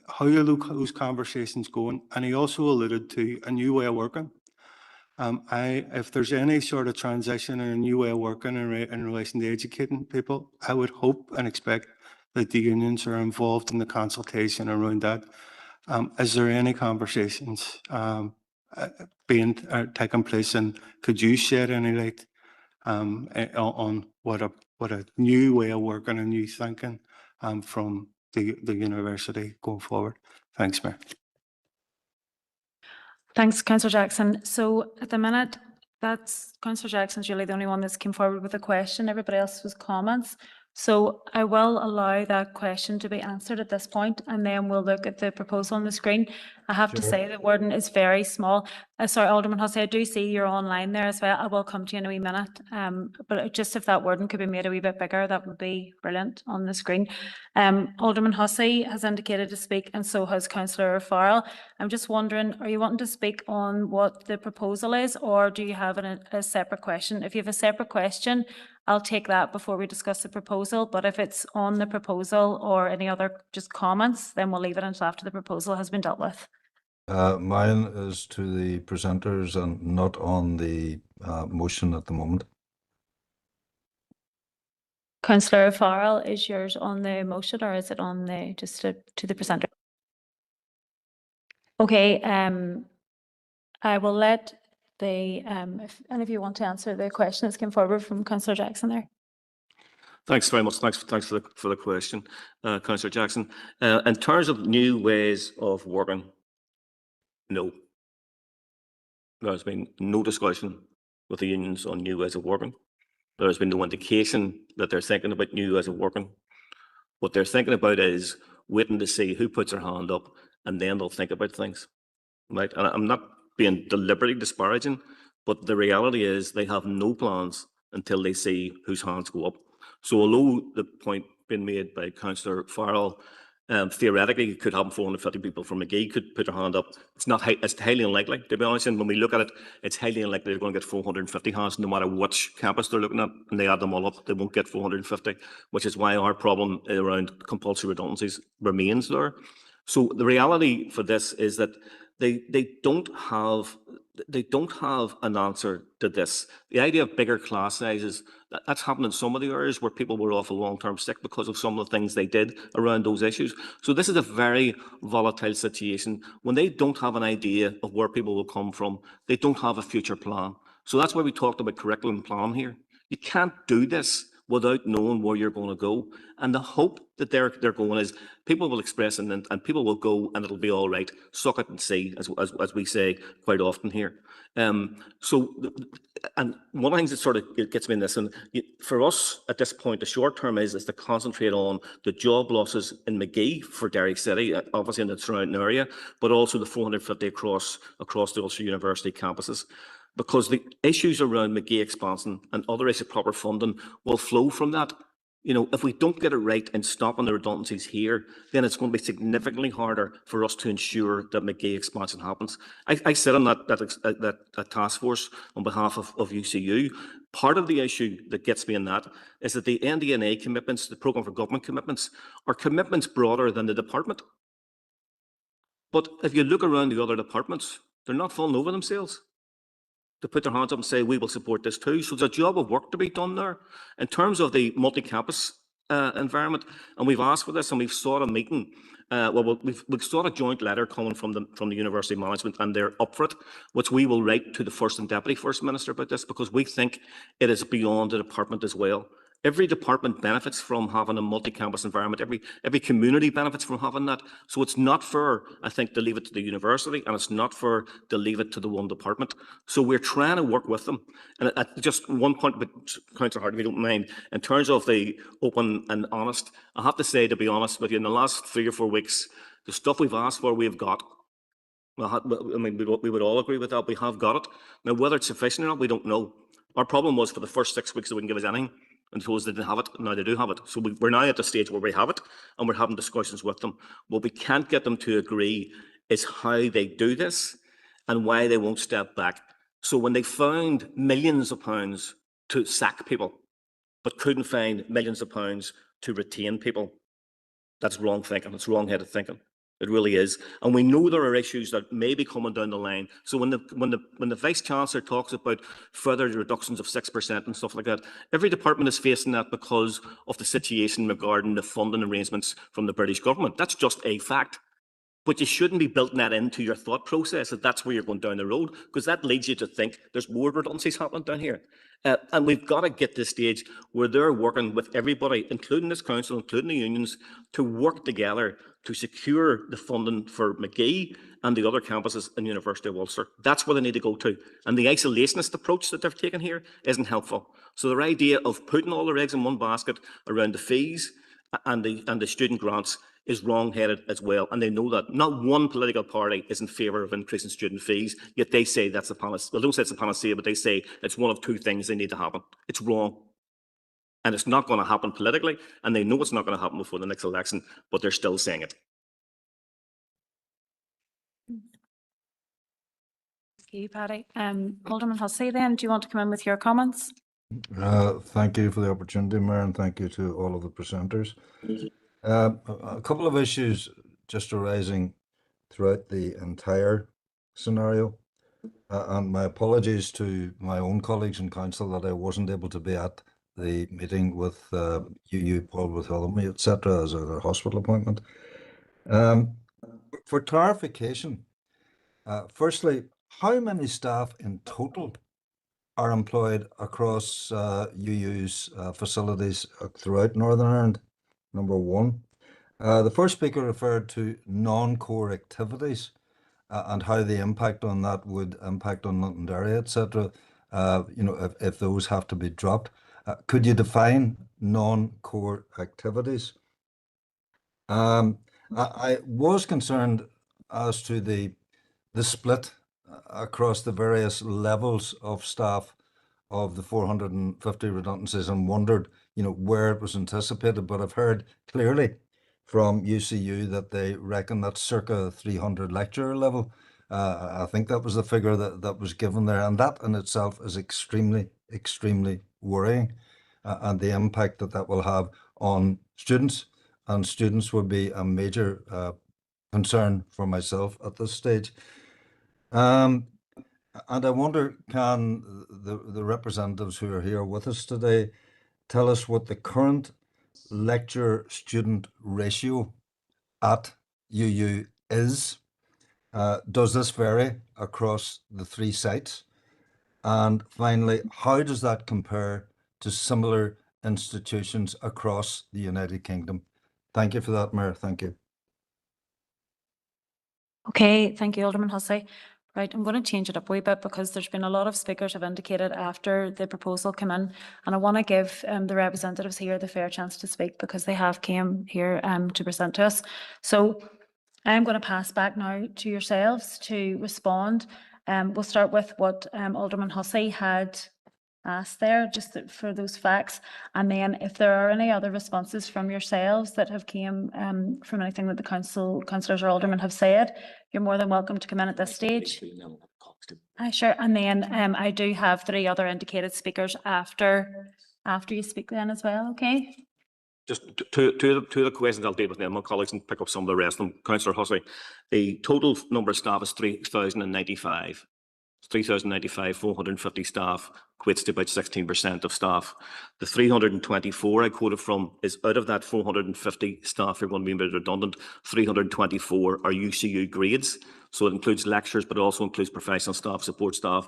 how you look those conversations going. And he also alluded to a new way of working. If there's any sort of transition and a new way of working in relation to educating people, I would hope and expect that the unions are involved in the consultation around that. Is there any conversations being taking place, and could you shed any light on what a new way of working and new thinking from the university going forward? Thanks, Mayor. Thanks, Councillor Jackson. So at the minute, Councillor Jackson's really the only one that's came forward with a question. Everybody else was comments. So I will allow that question to be answered at this point, and then we'll look at the proposal on the screen. I have to say the wording is very small. Sorry, Alderman Hussey, I do see you're online there as well. I will come to you in a wee minute. But just if that wording could be made a wee bit bigger, that would be brilliant on the screen. Alderman Hussey has indicated to speak, and so has Councillor Farrell. I'm just wondering, are you wanting to speak on what the proposal is, or do you have a separate question? If you have a separate question, I'll take that before we discuss the proposal, but if it's on the proposal or any other just comments, then we'll leave it until after the proposal has been dealt with. Mine is to the presenters and not on the motion at the moment. Councillor Farrell, is yours on the motion or is it on the just to the presenter? Okay, I will let the if any of you want to answer the question that's came forward from Councillor Jackson there. Thanks very much. Thanks for the question, Councillor Jackson. In terms of new ways of working, no. There's been no discussion with the unions on new ways of working. There's been no indication that they're thinking about new ways of working. What they're thinking about is waiting to see who puts their hand up, and then they'll think about things. Right? And I'm not being deliberately disparaging, but the reality is they have no plans until they see whose hands go up. So although the point being made by Councillor Farrell, theoretically it could happen 450 people from McGee could put their hand up. It's highly unlikely, to be honest. And when we look at it, it's highly unlikely they're going to get 450 hands no matter which campus they're looking at, and they add them all up, they won't get 450, which is why our problem around compulsory redundancies remains there. So the reality for this is that they don't have an answer to this. The idea of bigger class sizes, that's happened in some of the areas where people were off a long-term sick because of some of the things they did around those issues. So this is a very volatile situation. When they don't have an idea of where people will come from, they don't have a future plan. So that's why we talked about curriculum plan here. You can't do this without knowing where you're going to go. And the hope that they're going is people will express and people will go and it'll be all right. Suck it and see, as we say quite often here. And one of the things that sort of gets me in this, and for us at this point, the short term is to concentrate on the job losses in McGee for Derry City, obviously in the surrounding area, but also the 450 across the Ulster University campuses. Because the issues around McGee expansion and other issues of proper funding will flow from that. You know, if we don't get it right in stopping the redundancies here, then it's going to be significantly harder for us to ensure that McGee expansion happens. I sit on that task force on behalf of UCU. Part of the issue that gets me in that is that the NDNA commitments, the Programme for Government commitments, are commitments broader than the department. But if you look around the other departments, they're not falling over themselves to put their hands up and say, we will support this too. So there's a job of work to be done there. In terms of the multi-campus environment, and we've asked for this and we've sought a meeting, we've sought a joint letter coming from the university management, and they're up for it, which we will write to the First and Deputy First Minister about this, because we think it is beyond the department as well. Every department benefits from having a multi-campus environment. Every community benefits from having that. So it's not fair, I think, to leave it to the university, and it's not fair to leave it to the one department. So we're trying to work with them. And at just one point, but Councillor Hart, if you don't mind, in terms of the open and honest, I have to say, to be honest with you, in the last 3 or 4 weeks, the stuff we've asked for, we've got. I mean, we would all agree with that. We have got it. Now, whether it's sufficient or not, we don't know. Our problem was for the first 6 weeks they wouldn't give us anything. and told us they didn't have it. Now they do have it. So we're now at the stage where we have it, and we're having discussions with them. What we can't get them to agree is how they do this and why they won't step back. So when they found millions of pounds to sack people, but couldn't find millions of pounds to retain people, that's wrong thinking. It's wrong-headed thinking. It really is. And we know there are issues that may be coming down the line. So when the Vice-Chancellor talks about further reductions of 6% and stuff like that, every department is facing that because of the situation regarding the funding arrangements from the British government. That's just a fact. But you shouldn't be building that into your thought process that that's where you're going down the road, because that leads you to think there's more redundancies happening down here. And we've got to get to the stage where they're working with everybody, including this council, including the unions, to work together to secure the funding for McGee and the other campuses in the University of Ulster. That's where they need to go to. And the isolationist approach that they've taken here isn't helpful. So their idea of putting all their eggs in one basket around the fees and the student grants is wrong-headed as well, and they know that. Not one political party is in favour of increasing student fees, yet they say that's a panacea. Well, they don't say it's a panacea, but they say it's one of two things they need to happen. It's wrong. And it's not going to happen politically, and they know it's not going to happen before the next election, but they're still saying it. Thank you, Paddy. Alderman Hussey, then, do you want to come in with your comments? Thank you for the opportunity, Mayor, and thank you to all of the presenters. A couple of issues just arising throughout the entire scenario. And my apologies to my own colleagues in council that I wasn't able to be at the meeting with UU, Paul Bartholomew, etc., as a hospital appointment. For clarification, firstly, how many staff in total are employed across UU's facilities throughout Northern Ireland? Number one. The first speaker referred to non-core activities and how the impact on that would impact on Londonderry, etc. If those have to be dropped. Could you define non-core activities? I was concerned as to the split across the various levels of staff of the 450 redundancies and wondered, where it was anticipated. But I've heard clearly from UCU that they reckon that's circa 300 lecturer level. I think that was the figure that was given there, and that in itself is extremely, extremely worrying, and the impact that will have on students, and students would be a major concern for myself at this stage. And I wonder, can the representatives who are here with us today tell us what the current lecturer-student ratio at UU is? Does this vary across the three sites? And finally, how does that compare to similar institutions across the United Kingdom? Thank you for that, Mayor. Thank you. Okay, thank you, Alderman Hussey. Right, I'm going to change it up a wee bit because there's been a lot of speakers have indicated after the proposal came in, and I want to give the representatives here the fair chance to speak because they have came here to present to us. So I'm going to pass back now to yourselves to respond. We'll start with what Alderman Hussey had asked there, just for those facts, and then if there are any other responses from yourselves that have came from anything that the councillors or aldermen have said, you're more than welcome to come in at this stage. Sure, and then I do have 3 other indicated speakers after you speak then as well, okay? Just two of the questions I'll deal with them, my colleagues, and pick up some of the rest of them. Councillor Hussey, the total number of staff is 3,095. 3,095, 450 staff equates to about 16% of staff. The 324 I quoted from is out of that 450 staff who are going to be made redundant, 324 are UCU grades. So it includes lecturers, but it also includes professional staff, support staff,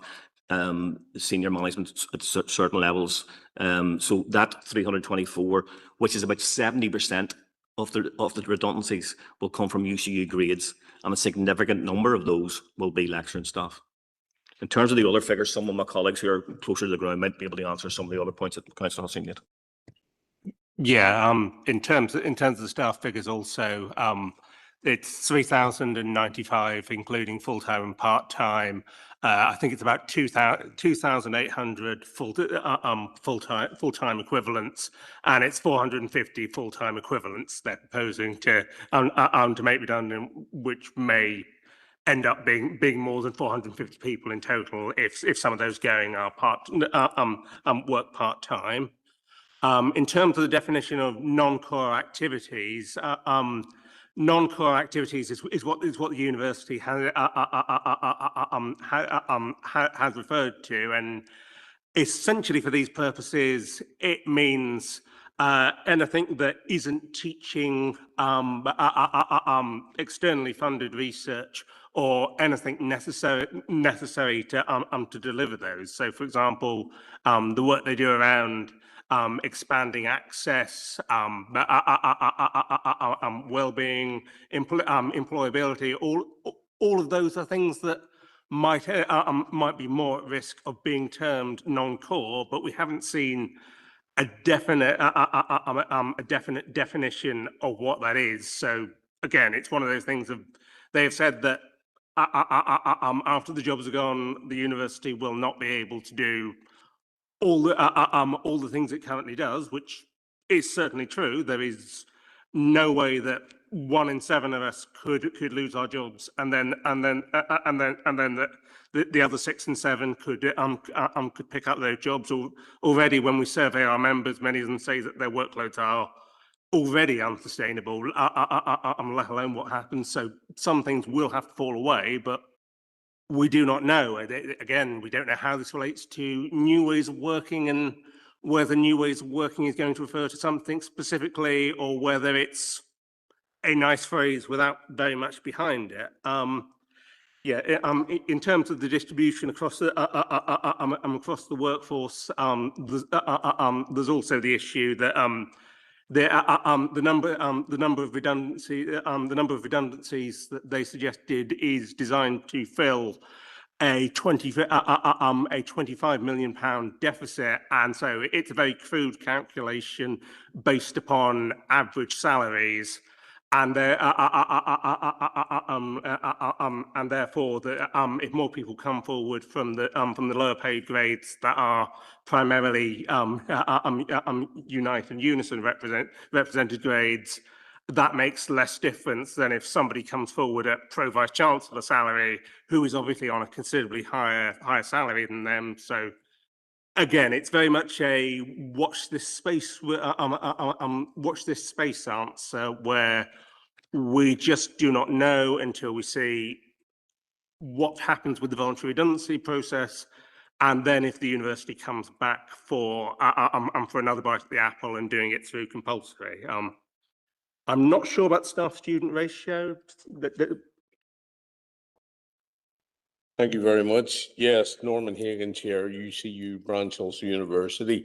senior management at certain levels. So that 324, which is about 70% of the redundancies, will come from UCU grades, and a significant number of those will be lecturing staff. In terms of the other figures, some of my colleagues who are closer to the ground might be able to answer some of the other points that Councillor Hussey made. Yeah, in terms of the staff figures also, it's 3,095, including full-time and part-time, I think it's about 2,800 full-time equivalents, and it's 450 full-time equivalents they're proposing to make redundant, which may end up being more than 450 people in total if some of those going are work part-time. In terms of the definition of non-core activities, non-core activities is what the university has referred to, and essentially for these purposes, it means anything that isn't teaching externally funded research or anything necessary to deliver those. So, for example, the work they do around expanding access, well-being, employability, all of those are things that might be more at risk of being termed non-core, but we haven't seen a definite definition of what that is. So again, it's one of those things of they have said that after the jobs are gone, the university will not be able to do all the things it currently does, which is certainly true. There is no way that 1 in 7 of us could lose our jobs, and then the other 6 and 7 could pick up those jobs. Already, when we survey our members, many of them say that their workloads are already unsustainable, let alone what happens. So some things will have to fall away, but we do not know. Again, we don't know how this relates to new ways of working and whether new ways of working is going to refer to something specifically or whether it's a nice phrase without very much behind it. In terms of the distribution across the workforce, there's also the issue that the number of redundancies that they suggested is designed to fill a £25 million deficit, and so it's a very crude calculation based upon average salaries, and therefore, if more people come forward from the lower paid grades that are primarily Unite and Unison represented grades, that makes less difference than if somebody comes forward at Pro Vice Chancellor salary, who is obviously on a considerably higher salary than them. So again, it's very much a watch this space answer, where we just do not know until we see what happens with the voluntary redundancy process, and then if the university comes back for another bite at the apple and doing it through compulsory. I'm not sure about staff-student ratio. Thank you very much. Yes, Norman Hagan, Chair, UCU, Branchhills University.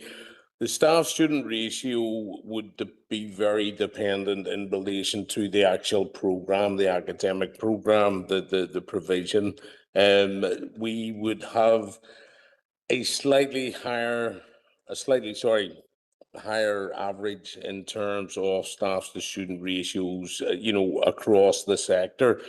The staff-student ratio would be very dependent in relation to the actual program, the academic program, the provision. We would have a slightly higher average in terms of staff to student ratios, across the sector.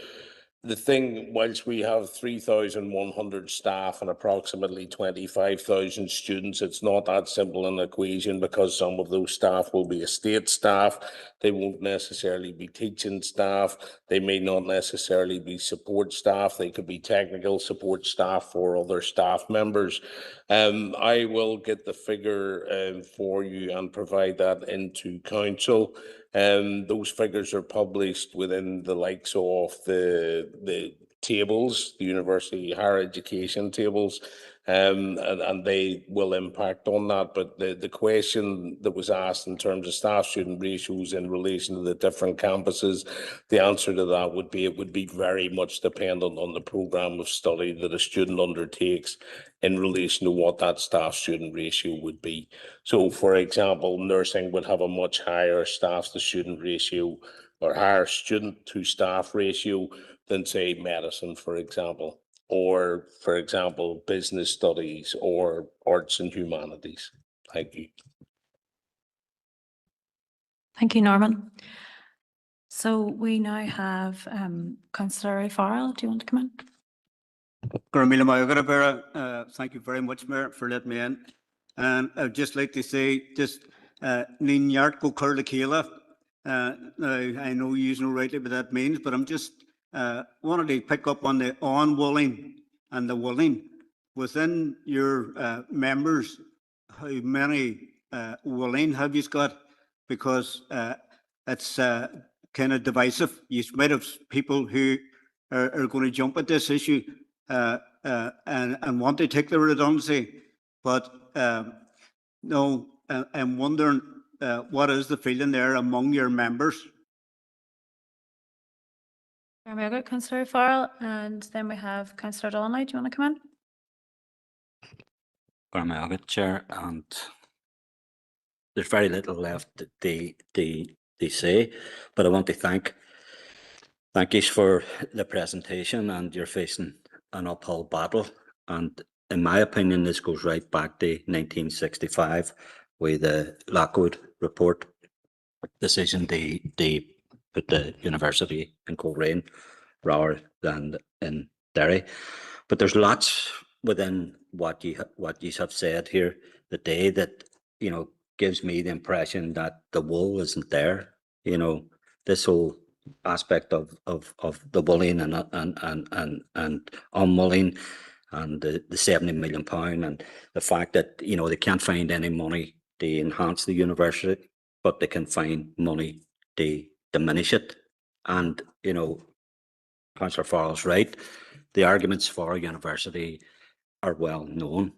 The thing, whilst we have 3,100 staff and approximately 25,000 students, it's not that simple an equation, because some of those staff will be estate staff. They won't necessarily be teaching staff. They may not necessarily be support staff. They could be technical support staff for other staff members. I will get the figure for you and provide that into council. Those figures are published within the likes of the tables, the university higher education tables, and they will impact on that. But the question that was asked in terms of staff-student ratios in relation to the different campuses, the answer to that would be it would be very much dependent on the program of study that a student undertakes in relation to what that staff-student ratio would be. So, for example, nursing would have a much higher staff-to-student ratio or higher student-to-staff ratio than, say, medicine, for example, or, for example, business studies or arts and humanities. Thank you. Thank you, Norman. So we now have Councillor O'Farrell. Do you want to come in? Thank you very much, Mayor, for letting me in. And I'd just like to say, Nín Yard go Curla Keela. Now, I know you know rightly what that means, but I'm just wanted to pick up on the on-willing and the willing. Within your members, how many willing have you got? Because it's kind of divisive. You might have people who are going to jump at this issue and want to take the redundancy. But no, I'm wondering what is the feeling there among your members? Councillor Farrell, and then we have Councillor Donnelly. Do you want to come in? Chair, and there's very little left to say, but I want to thank you for the presentation, and you're facing an uphill battle. And in my opinion, this goes right back to 1965 with the Lockwood report decision to put the university in Coleraine rather than in Derry. But there's lots within what you have said here today that, you know, gives me the impression that the will isn't there. You know, this whole aspect of the bullying and unwilling and the £70 million and the fact that, you know, they can't find any money to enhance the university, but they can find money to diminish it. And, you know, Councillor Farrell's right. The arguments for a university are well known,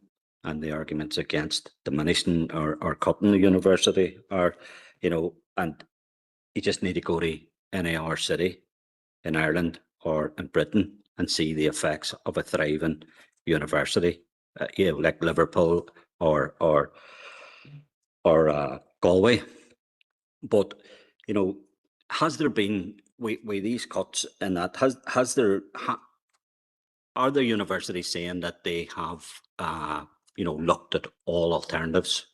and the arguments against diminishing or cutting the university are, you know, and you just need to go to any other city in Ireland or in Britain and see the effects of a thriving university, you know, like Liverpool or Galway. But, you know, has there been with these cuts and that are the universities saying that they have you know, looked at all alternatives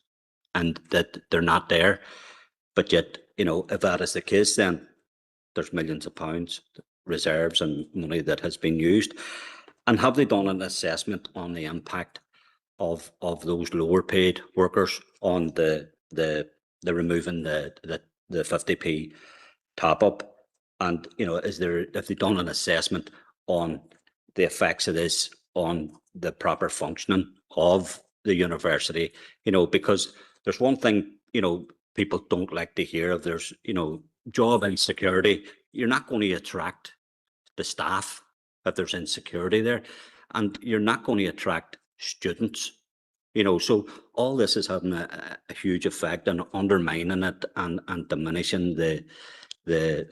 and that they're not there? But yet, you know, if that is the case, then there's millions of pounds reserves and money that has been used. And have they done an assessment on the impact of those lower paid workers on the removing the 50p top up? And, you know, have they done an assessment on the effects of this on the proper functioning of the university? You know, because there's one thing, you know, people don't like to hear of. There's, you know, job insecurity. You're not going to attract the staff if there's insecurity there, and you're not going to attract students. You know, so all this is having a huge effect on undermining it and diminishing the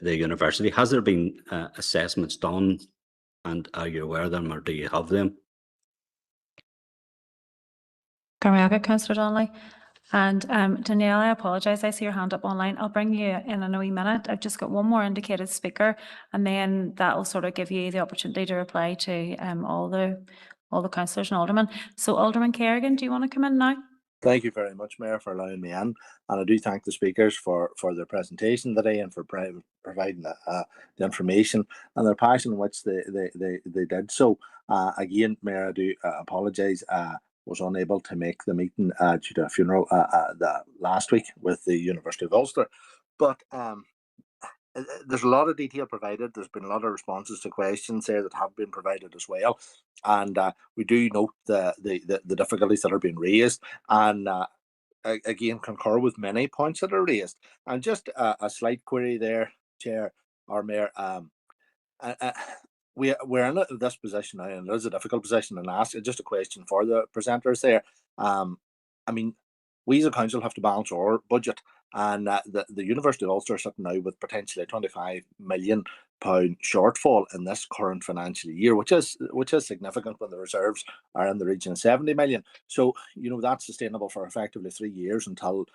university. Has there been assessments done, and are you aware of them, or do you have them? Councillor Donnelly. And Danielle, I apologise. I see your hand up online. I'll bring you in a wee minute. I've just got one more indicated speaker, and then that will sort of give you the opportunity to reply to all the councillors and aldermen. So, Alderman Kerrigan, do you want to come in now? Thank you very much, Mayor, for allowing me in. And I do thank the speakers for their presentation today and for providing the information and their passion in which they did so. Again, Mayor, I do apologise. Was unable to make the meeting due to a funeral the last week with the University of Ulster. But there's a lot of detail provided. There's been a lot of responses to questions there that have been provided as well. And we do note the difficulties that are being raised, and again concur with many points that are raised. And just a slight query there, Chair or Mayor. We're in this position now, and it is a difficult position, and ask just a question for the presenters there. I mean, we as a council have to balance our budget, and the University of Ulster is sitting now with potentially a £25 million shortfall in this current financial year, which is significant when the reserves are in the region of 70 million. So, you know, that's sustainable for effectively 3 years until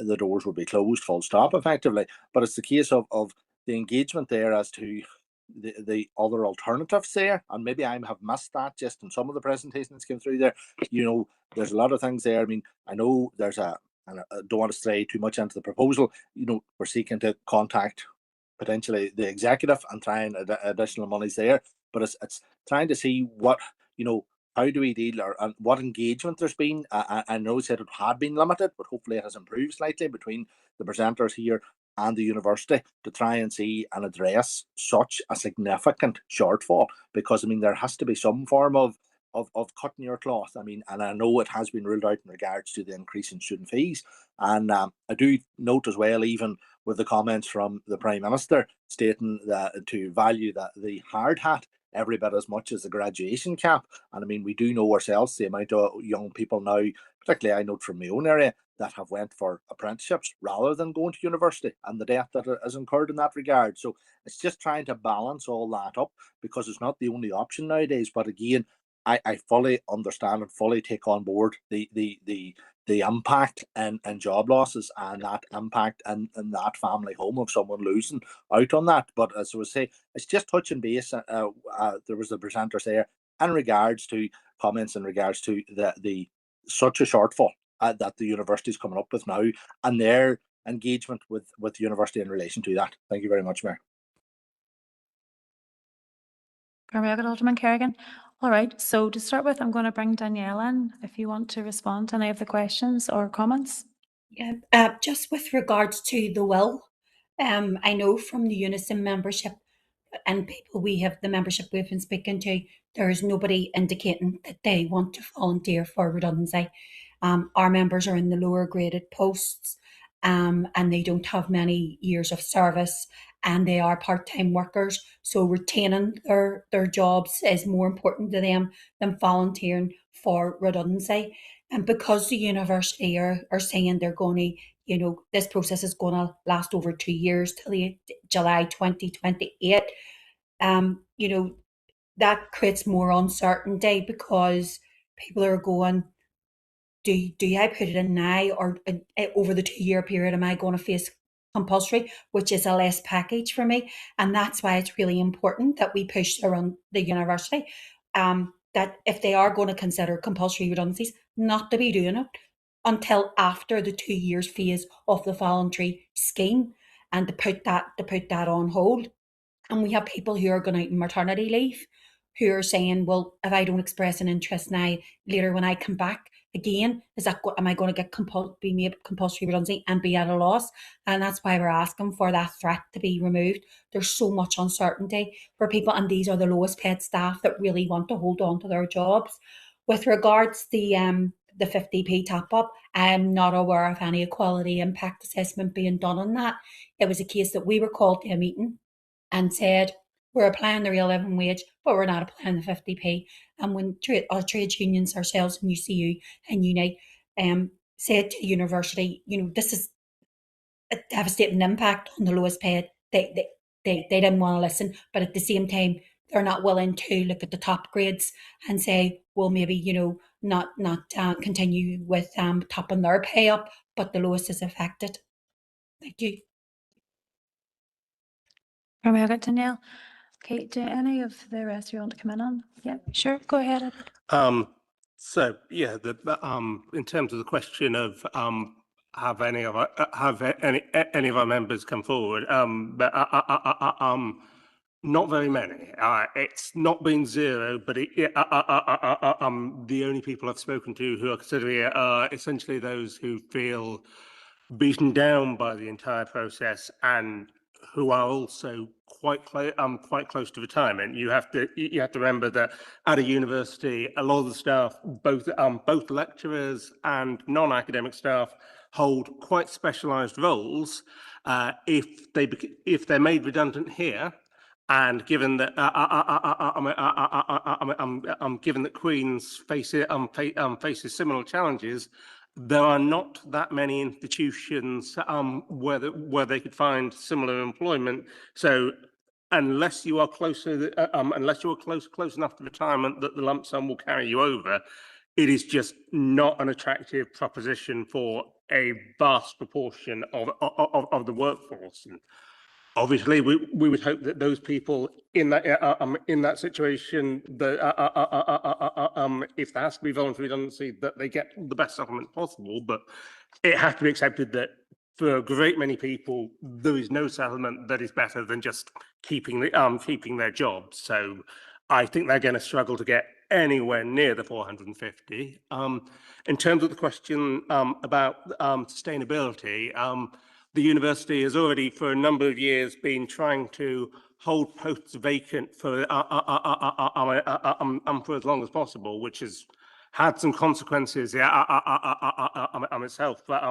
the doors will be closed, full stop, effectively. But it's the case of the engagement there as to the other alternatives there, and maybe I have missed that just in some of the presentations came through there. You know, there's a lot of things there. I mean, I know there's and I don't want to stray too much into the proposal. You know, we're seeking to contact potentially the executive and try and additional monies there, but it's trying to see what how do we deal, and what engagement there's been? I know it said it had been limited, but hopefully it has improved slightly between the presenters here and the university to try and see and address such a significant shortfall, because there has to be some form of cutting your cloth. And I know it has been ruled out in regards to the increase in student fees, and I do note as well, even with the comments from the Prime Minister stating that to value the hard hat every bit as much as the graduation cap. And we do know ourselves the amount of young people now, particularly I note from my own area, that have went for apprenticeships rather than going to university, and the debt that is incurred in that regard. So it's just trying to balance all that up, because it's not the only option nowadays. But again, I fully understand and fully take on board the impact and job losses, and that impact and that family home of someone losing out on that. But as I would say, it's just touching base. There was the presenters there in regards to comments in regards to the such a shortfall that the university is coming up with now, and their engagement with the university in relation to that. Thank you very much, Mayor. Alderman Kerrigan. All right, so to start with, I'm going to bring Danielle in if you want to respond to any of the questions or comments. Yeah, just with regards to the will, I know from the Unison membership and people the membership we've been speaking to, there is nobody indicating that they want to volunteer for redundancy. Our members are in the lower graded posts, and they don't have many years of service, and they are part-time workers. So retaining their jobs is more important to them than volunteering for redundancy. And because the university are saying they're going to, this process is going to last over 2 years till July 2028, that creates more uncertainty, because people are going, do I put it in now, or over the 2-year period am I going to face compulsory, which is a less package for me? And that's why it's really important that we push around the university, that if they are going to consider compulsory redundancies, not to be doing it until after the 2 years phase of the voluntary scheme, and to put that on hold. And we have people who are going out on maternity leave who are saying, well, if I don't express an interest now, later when I come back again, am I going to be made compulsory redundancy and be at a loss? And that's why we're asking for that threat to be removed. There's so much uncertainty for people, and these are the lowest paid staff that really want to hold on to their jobs. With regards to the 50p top up, I'm not aware of any equality impact assessment being done on that. It was a case that we were called to a meeting and said, we're applying the real living wage, but we're not applying the 50p. And when our trade unions ourselves and UCU and Unite said to the university, this is a devastating impact on the lowest paid, they didn't want to listen. But at the same time, they're not willing to look at the top grades and say, well, maybe, not continue with topping their pay up, but the lowest is affected. Thank you. Danielle. Okay, do any of the rest of you want to come in on? Yeah, sure, go ahead, Edward. So yeah, in terms of the question of have any of our members come forward? Not very many. It's not been zero, but the only people I've spoken to who are considering it are essentially those who feel beaten down by the entire process and who are also quite close to retirement. You have to remember that at a university, a lot of the staff, both lecturers and non-academic staff, hold quite specialised roles. If they're made redundant here, and given that given that Queen's faces similar challenges, there are not that many institutions where they could find similar employment. So unless you are close enough to retirement that the lump sum will carry you over, it is just not an attractive proposition for a vast proportion of the workforce. And obviously, we would hope that those people in that situation, if there has to be voluntary redundancy, that they get the best settlement possible. But it has to be accepted that for a great many people, there is no settlement that is better than just keeping their jobs. So I think they're going to struggle to get anywhere near the 450. In terms of the question about sustainability, the university has already for a number of years been trying to hold posts vacant for as long as possible, which has had some consequences itself, but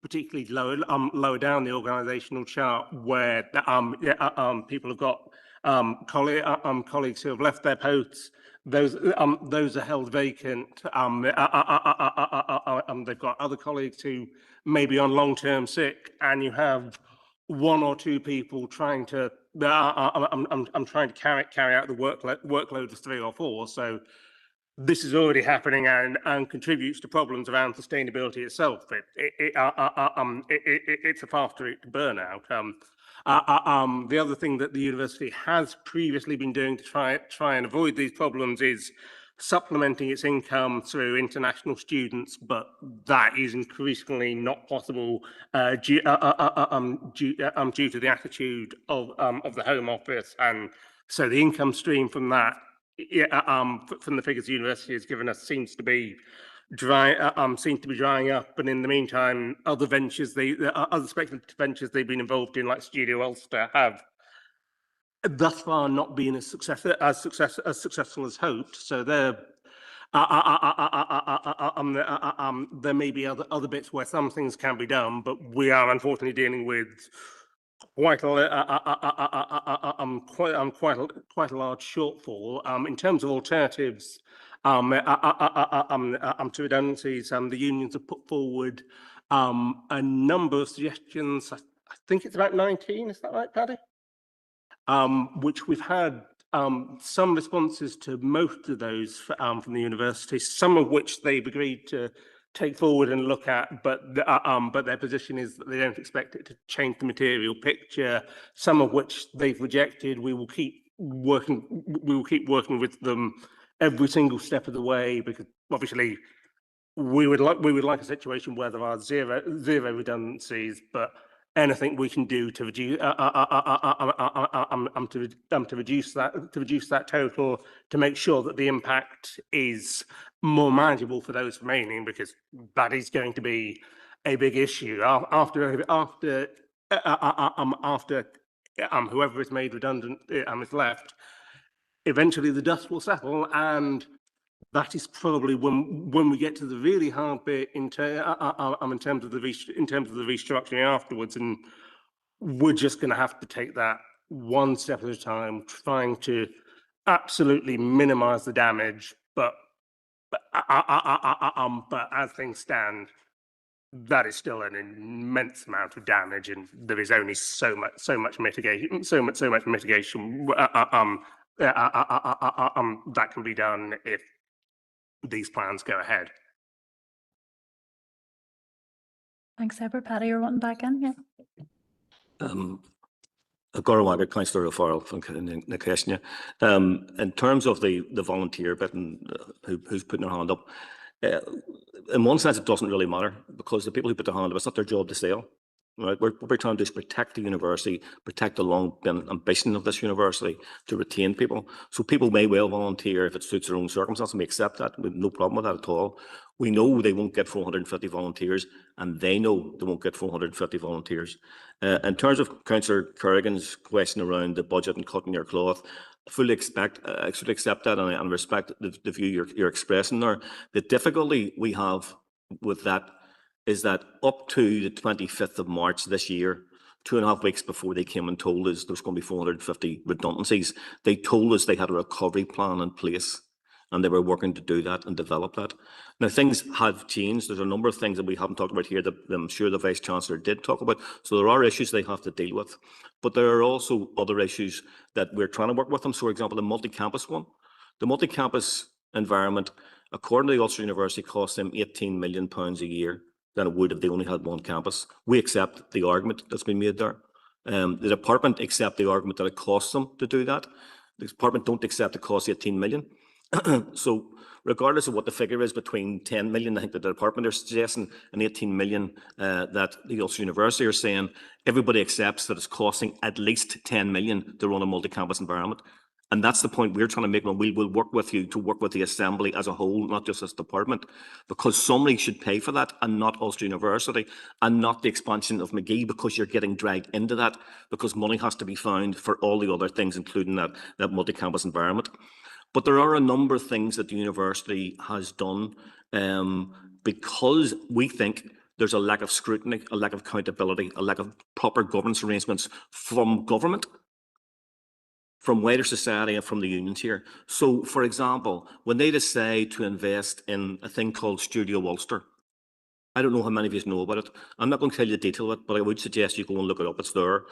particularly lower down the organisational chart, where people have got colleagues who have left their posts. Those are held vacant. They've got other colleagues who may be on long-term sick, and you have one or two people trying to trying to carry out the workload of 3 or 4. So this is already happening and contributes to problems around sustainability itself. It's a faster route to burnout. The other thing that the university has previously been doing to try and avoid these problems is supplementing its income through international students, but that is increasingly not possible due to the attitude of the Home Office, and so the income stream from that, from the figures the university has given us, seems to be drying up. And in the meantime, other ventures, other speculative ventures they've been involved in, like Studio Ulster, have thus far not been as successful as hoped. So there may be other bits where some things can be done, but we are unfortunately dealing with quite a large shortfall. In terms of alternatives to redundancies, the unions have put forward a number of suggestions. I think it's about 19. Is that right, Paddy? Which we've had some responses to most of those from the university, some of which they've agreed to take forward and look at, but their position is that they don't expect it to change the material picture. Some of which they've rejected. We will keep working with them every single step of the way, because obviously we would like a situation where there are zero redundancies, but anything we can do to reduce that total, to make sure that the impact is more manageable for those remaining, because that is going to be a big issue after whoever is made redundant is left. Eventually, the dust will settle, and that is probably when we get to the really hard bit in terms of the restructuring afterwards, and we're just going to have to take that one step at a time, trying to absolutely minimise the damage. But as things stand, that is still an immense amount of damage, and there is only so much mitigation that can be done if these plans go ahead. Thanks, Edward. Paddy, you're wanting back in? Yeah. Gorwaga, Councillor O'Farrell from Nakeshnia. In terms of the volunteer bit and who's putting their hand up, in one sense it doesn't really matter, because the people who put their hand up, it's not their job to sell. Right? What we're trying to do is protect the university, protect the long ambition of this university to retain people. So people may well volunteer if it suits their own circumstances, and we accept that. We have no problem with that at all. We know they won't get 450 volunteers, and they know they won't get 450 volunteers. In terms of Councillor Kerrigan's question around the budget and cutting your cloth, I fully accept that, and respect the view you're expressing there. The difficulty we have with that is that up to the 25th of March this year, 2.5 weeks before they came and told us there's going to be 450 redundancies, they told us they had a recovery plan in place, and they were working to do that and develop that. Now, things have changed. There's a number of things that we haven't talked about here that I'm sure the Vice-Chancellor did talk about. So there are issues they have to deal with. But there are also other issues that we're trying to work with them. So, for example, the multi-campus one. The multi-campus environment, according to the Ulster University, costs them £18 million a year than it would if they only had one campus. We accept the argument that's been made there. The department accept the argument that it costs them to do that. The department don't accept it costs 18 million. So regardless of what the figure is, between 10 million, I think that the department are suggesting, and 18 million that the Ulster University are saying, everybody accepts that it's costing at least 10 million to run a multi-campus environment. And that's the point we're trying to make, and we will work with you to work with the Assembly as a whole, not just this department, because somebody should pay for that and not Ulster University, and not the expansion of McGee, because you're getting dragged into that, because money has to be found for all the other things, including that multi-campus environment. But there are a number of things that the university has done because we think there's a lack of scrutiny, a lack of accountability, a lack of proper governance arrangements from government, from wider society, and from the unions here. So, for example, when they decide to invest in a thing called Studio Ulster, I don't know how many of you know about it. I'm not going to tell you the detail of it, but I would suggest you go and look it up. It's there.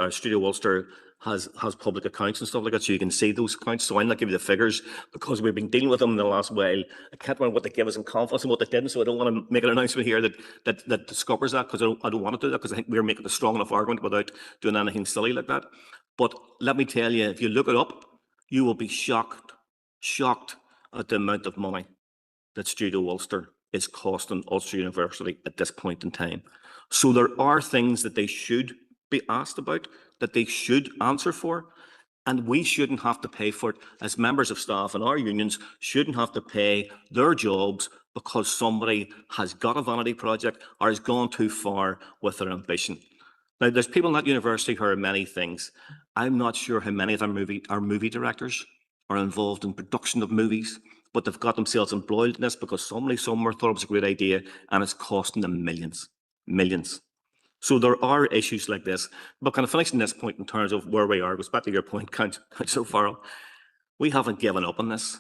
Studio Ulster has public accounts and stuff like that, so you can see those accounts. So I'll not give you the figures because we've been dealing with them in the last while. I can't remember what they gave us in confidence and what they didn't, so I don't want to make an announcement here that discovers that, because I don't want to do that, because I think we're making a strong enough argument without doing anything silly like that. But let me tell you, if you look it up, you will be shocked at the amount of money that Studio Ulster is costing Ulster University at this point in time. So there are things that they should be asked about, that they should answer for, and we shouldn't have to pay for it as members of staff, and our unions shouldn't have to pay their jobs because somebody has got a vanity project or has gone too far with their ambition. Now, there's people in that university who are many things. I'm not sure how many of them are movie directors, are involved in production of movies, but they've got themselves embroiled in this because somebody somewhere thought it was a great idea, and it's costing them millions. So there are issues like this. But kind of finishing this point in terms of where we are, goes back to your point, Councillor Farrell, we haven't given up on this.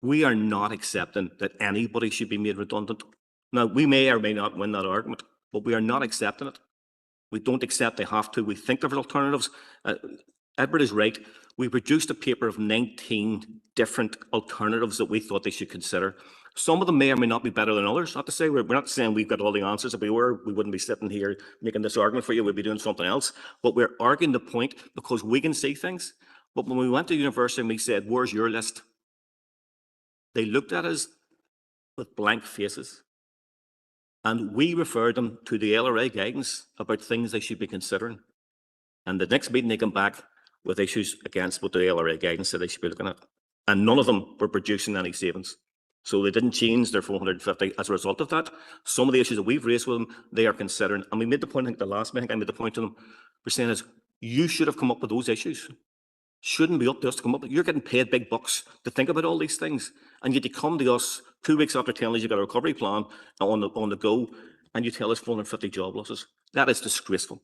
We are not accepting that anybody should be made redundant. Now, we may or may not win that argument, but we are not accepting it. We don't accept they have to. We think there are alternatives. Edward is right. We produced a paper of 19 different alternatives that we thought they should consider. Some of them may or may not be better than others. Not to say we're not saying we've got all the answers. If we were, we wouldn't be sitting here making this argument for you. We'd be doing something else. But we're arguing the point because we can see things. But when we went to university and we said, "Where's your list?" they looked at us with blank faces. And we referred them to the LRA guidance about things they should be considering. And the next meeting they come back with issues against what the LRA guidance said they should be looking at. And none of them were producing any savings. So they didn't change their 450 as a result of that. Some of the issues that we've raised with them, they are considering. And we made the point, I think the last meeting I made the point to them, we're saying is, you should have come up with those issues. Shouldn't be up to us to come up with. You're getting paid big bucks to think about all these things. And yet you come to us 2 weeks after telling us you've got a recovery plan on the go, and you tell us 450 job losses. That is disgraceful.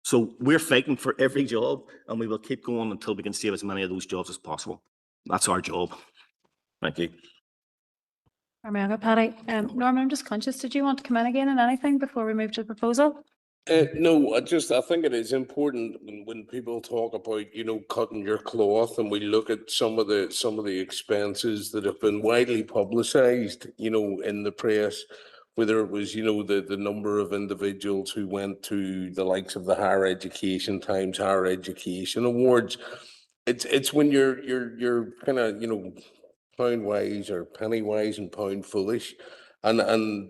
So we're fighting for every job, and we will keep going until we can save as many of those jobs as possible. That's our job. Thank you. Paddy. Norman, I'm just conscious, did you want to come in again on anything before we move to the proposal? No, I think it is important when people talk about, cutting your cloth, and we look at some of the expenses that have been widely publicised, in the press, whether it was, the number of individuals who went to the likes of the Higher Education Times Higher Education Awards. It's when you're kind of, pound wise or penny wise and pound foolish. And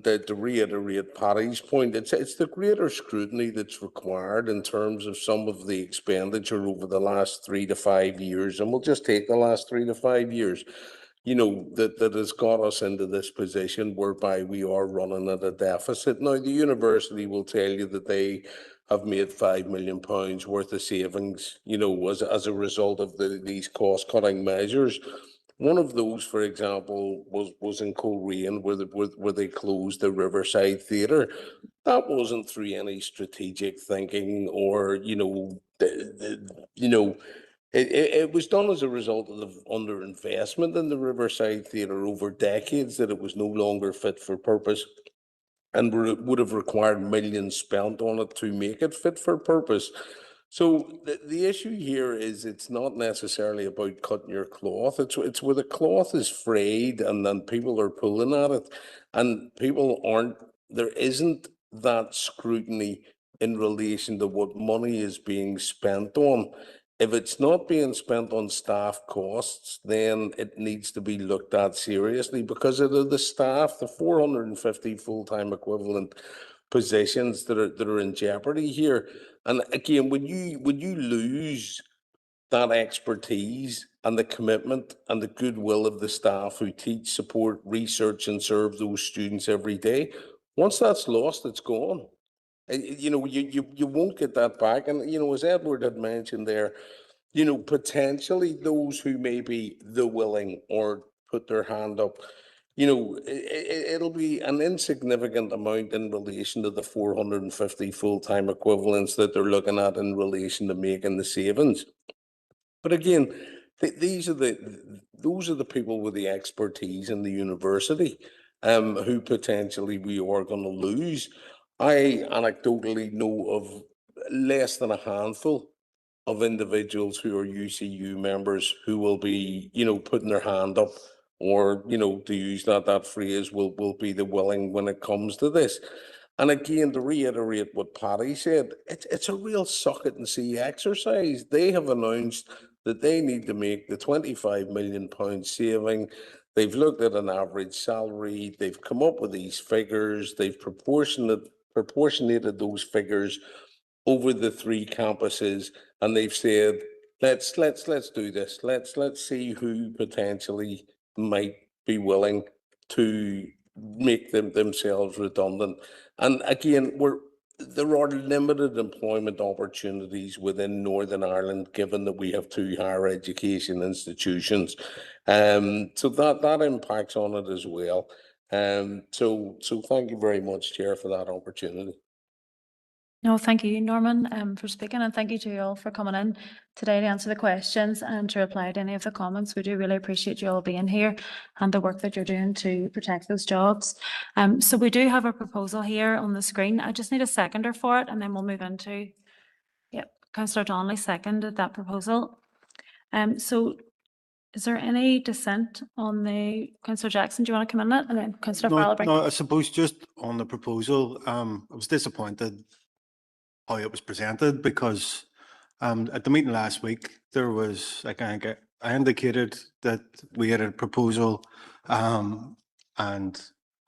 to reiterate Paddy's point, it's the greater scrutiny that's required in terms of some of the expenditure over the last 3 to 5 years. And we'll just take the last 3 to 5 years, that has got us into this position whereby we are running at a deficit. Now, the university will tell you that they have made £5 million worth of savings, as a result of these cost-cutting measures. One of those, for example, was in Coleraine, where they closed the Riverside Theatre. That wasn't through any strategic thinking, or it was done as a result of underinvestment in the Riverside Theatre over decades, that it was no longer fit for purpose, and would have required millions spent on it to make it fit for purpose. So the issue here is, it's not necessarily about cutting your cloth. It's where the cloth is frayed and then people are pulling at it, and there isn't that scrutiny in relation to what money is being spent on. If it's not being spent on staff costs, then it needs to be looked at seriously, because of the staff, the 450 full-time equivalent positions that are in jeopardy here. And again, when you lose that expertise and the commitment and the goodwill of the staff who teach, support, research and serve those students every day. Once that's lost, it's gone. You know, you won't get that back. And, you know, as Edward had mentioned there, you know, potentially those who may be the willing or put their hand up, you know, it'll be an insignificant amount in relation to the 450 full-time equivalents that they're looking at in relation to making the savings. But again, those are the people with the expertise in the university, who potentially we are going to lose. I anecdotally know of less than a handful of individuals who are UCU members who will be, you know, putting their hand up, or, you know, to use that phrase, will be the willing when it comes to this. And again, to reiterate what Paddy said, it's a real suck it and see exercise. They have announced that they need to make the £25 million saving. They've looked at an average salary. They've come up with these figures. They've proportionated those figures over the 3 campuses, and they've said, let's do this. Let's see who potentially might be willing to make themselves redundant. And again, there are limited employment opportunities within Northern Ireland, given that we have 2 higher education institutions. So that impacts on it as well. So thank you very much, Chair, for that opportunity. No, thank you, Norman, for speaking, and thank you to you all for coming in today to answer the questions and to reply to any of the comments. We do really appreciate you all being here and the work that you're doing to protect those jobs. So we do have a proposal here on the screen. I just need a seconder for it, and then we'll move into, Councillor Donnelly seconded that proposal. So is there any dissent on the, Councillor Jackson, do you want to come in on it? And then Councillor Farrell. No, I suppose just on the proposal, I was disappointed how it was presented, because at the meeting last week, there was, I indicated that we had a proposal, and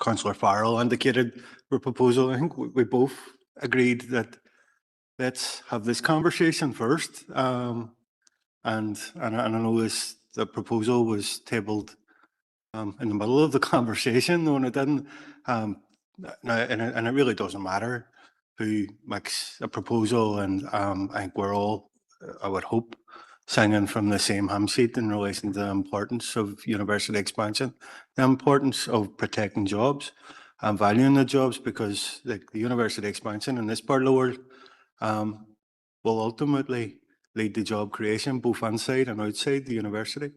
Councillor Farrell indicated a proposal. I think we both agreed that let's have this conversation first. And I know the proposal was tabled in the middle of the conversation when it didn't. And it really doesn't matter who makes a proposal, and I think we're all, I would hope, singing from the same hymn sheet in relation to the importance of university expansion, the importance of protecting jobs and valuing the jobs, because the university expansion in this part of the world will ultimately lead to job creation both inside and outside the university.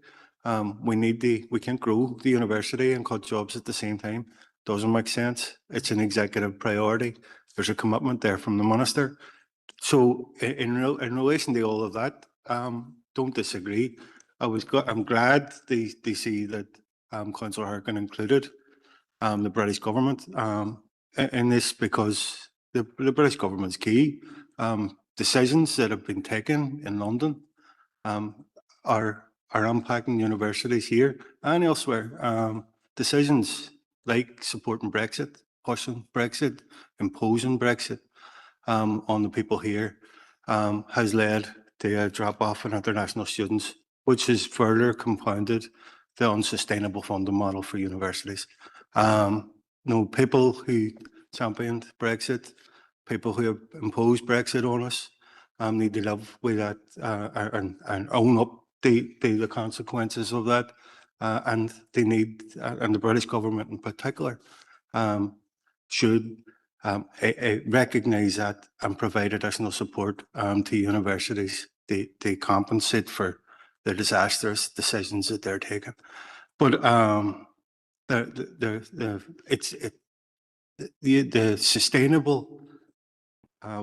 We can't grow the university and cut jobs at the same time. Doesn't make sense. It's an executive priority. There's a commitment there from the minister. So in relation to all of that, don't disagree. I'm glad they see that Councillor Harkin included the British government in this, because the British government's key. Decisions that have been taken in London are impacting universities here and elsewhere. Decisions like supporting Brexit, pushing Brexit, imposing Brexit on the people here has led to a drop-off in international students, which has further compounded the unsustainable funding model for universities. People who championed Brexit, people who have imposed Brexit on us, need to live with that and own up to the consequences of that. And they need, and the British government in particular, should recognise that and provide additional support to universities to compensate for the disastrous decisions that they're taking. But the sustainable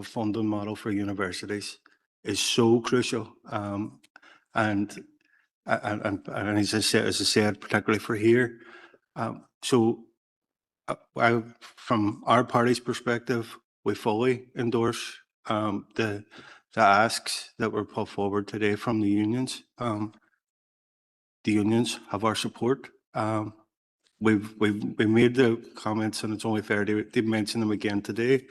funding model for universities is so crucial, and as I said, particularly for here. From our party's perspective, we fully endorse the asks that were put forward today from the unions. The unions have our support. We've made the comments, and it's only fair to mention them again today,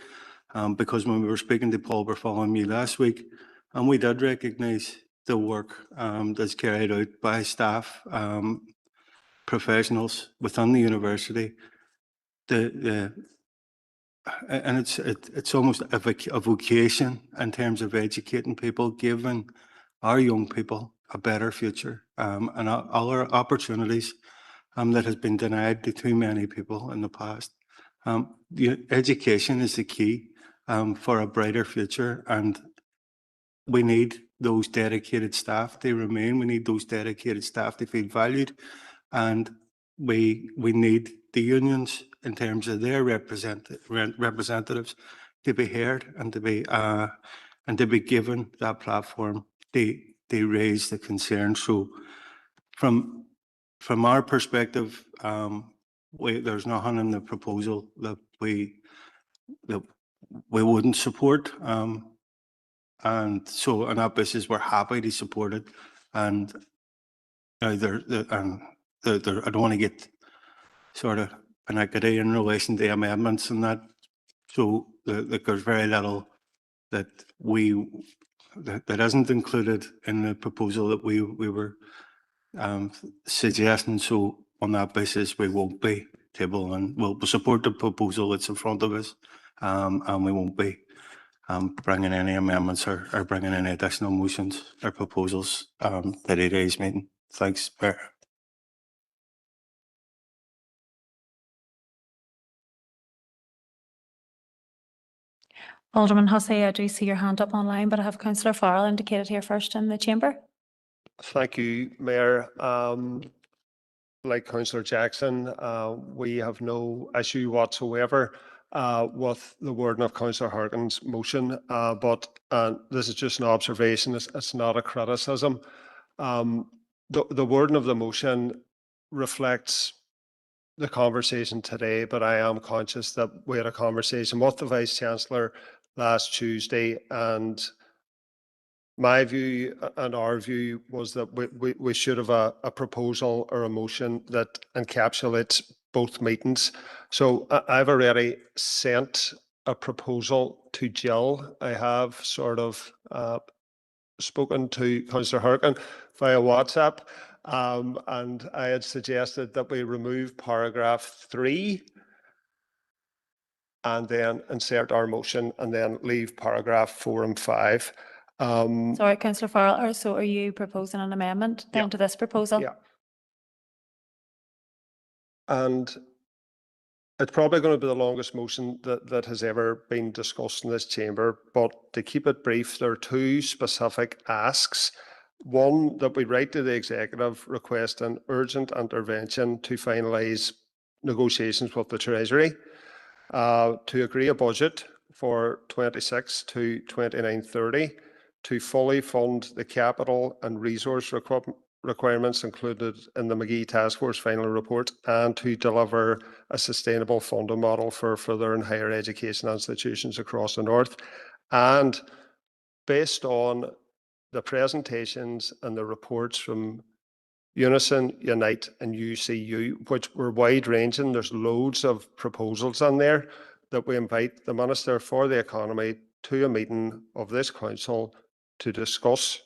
because when we were speaking to Paul Bartholomew last week, and we did recognise the work that's carried out by staff, professionals within the university. And it's almost a vocation in terms of educating people, giving our young people a better future, and other opportunities that has been denied to too many people in the past. Education is the key for a brighter future, and we need those dedicated staff to remain. We need those dedicated staff to feel valued, and we need the unions in terms of their representatives to be heard and to be given that platform to raise the concerns. So from our perspective, there's nothing in the proposal that we wouldn't support. And so on that basis, we're happy to support it. And I don't want to get sort of panicky in relation to amendments and that. So there's very little that that isn't included in the proposal that we were suggesting. So on that basis, we won't be tabling. We'll support the proposal that's in front of us, and we won't be bringing any amendments or bringing any additional motions or proposals to today's meeting. Thanks, Mayor. Alderman Hussey, I do see your hand up online, but I have Councillor Farrell indicated here first in the chamber. Thank you, Mayor. Like Councillor Jackson, we have no issue whatsoever with the wording of Councillor Harkin's motion, but this is just an observation, it's not a criticism. The wording of the motion reflects the conversation today, but I am conscious that we had a conversation with the Vice-Chancellor last Tuesday, and my view and our view was that we should have a proposal or a motion that encapsulates both meetings. So I've already sent a proposal to Jill. I have sort of spoken to Councillor Harkin via WhatsApp, and I had suggested that we remove paragraph 3 and then insert our motion and then leave paragraph 4 and 5. Sorry, Councillor Farrell, so are you proposing an amendment then to this proposal? Yeah. And it's probably going to be the longest motion that has ever been discussed in this chamber, but to keep it brief, there are 2 specific asks. One, that we write to the executive requesting urgent intervention to finalise negotiations with the Treasury, to agree a budget for 26 to 29/30, to fully fund the capital and resource requirements included in the McGee Task Force final report, and to deliver a sustainable funding model for further and higher education institutions across the North. And based on the presentations and the reports from Unison, Unite and UCU, which were wide-ranging, there's loads of proposals on there, that we invite the Minister for the Economy to a meeting of this council to discuss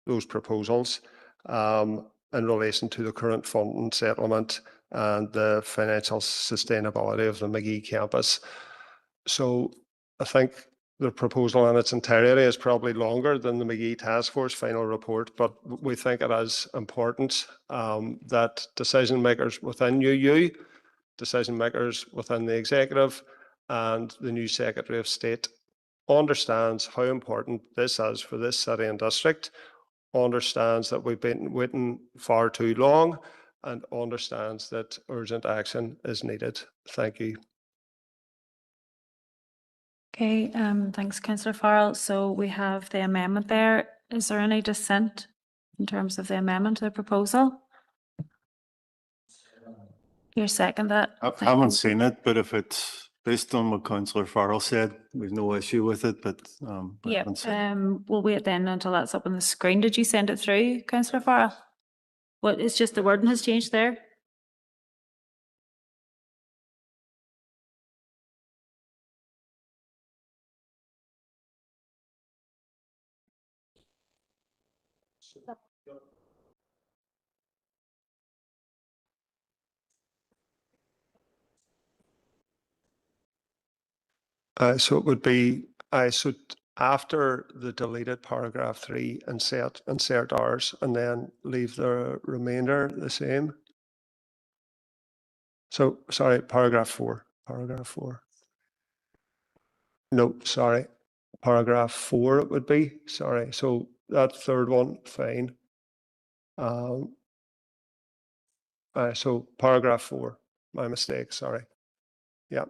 those proposals in relation to the current funding settlement and the financial sustainability of the McGee campus. So I think the proposal in its entirety is probably longer than the McGee Task Force final report, but we think it is important that decision makers within UU, decision makers within the executive and the new Secretary of State understands how important this is for this city and district, understands that we've been waiting far too long, and understands that urgent action is needed. Thank you. Okay, thanks, Councillor Farrell. So we have the amendment there. Is there any dissent in terms of the amendment to the proposal? Your second that? I haven't seen it, but if it's based on what Councillor Farrell said, we've no issue with it, but I Yeah, haven't seen it. we'll wait then until that's up on the screen. Did you send it through, Councillor Farrell? What, it's just the wording has changed there? So it would be, so after the deleted paragraph 3, insert hours, and then leave the remainder the same. So, sorry, paragraph 4. No, sorry, paragraph 4 it would be, sorry. So that third one, fine. So paragraph 4, my mistake, sorry. Yeah.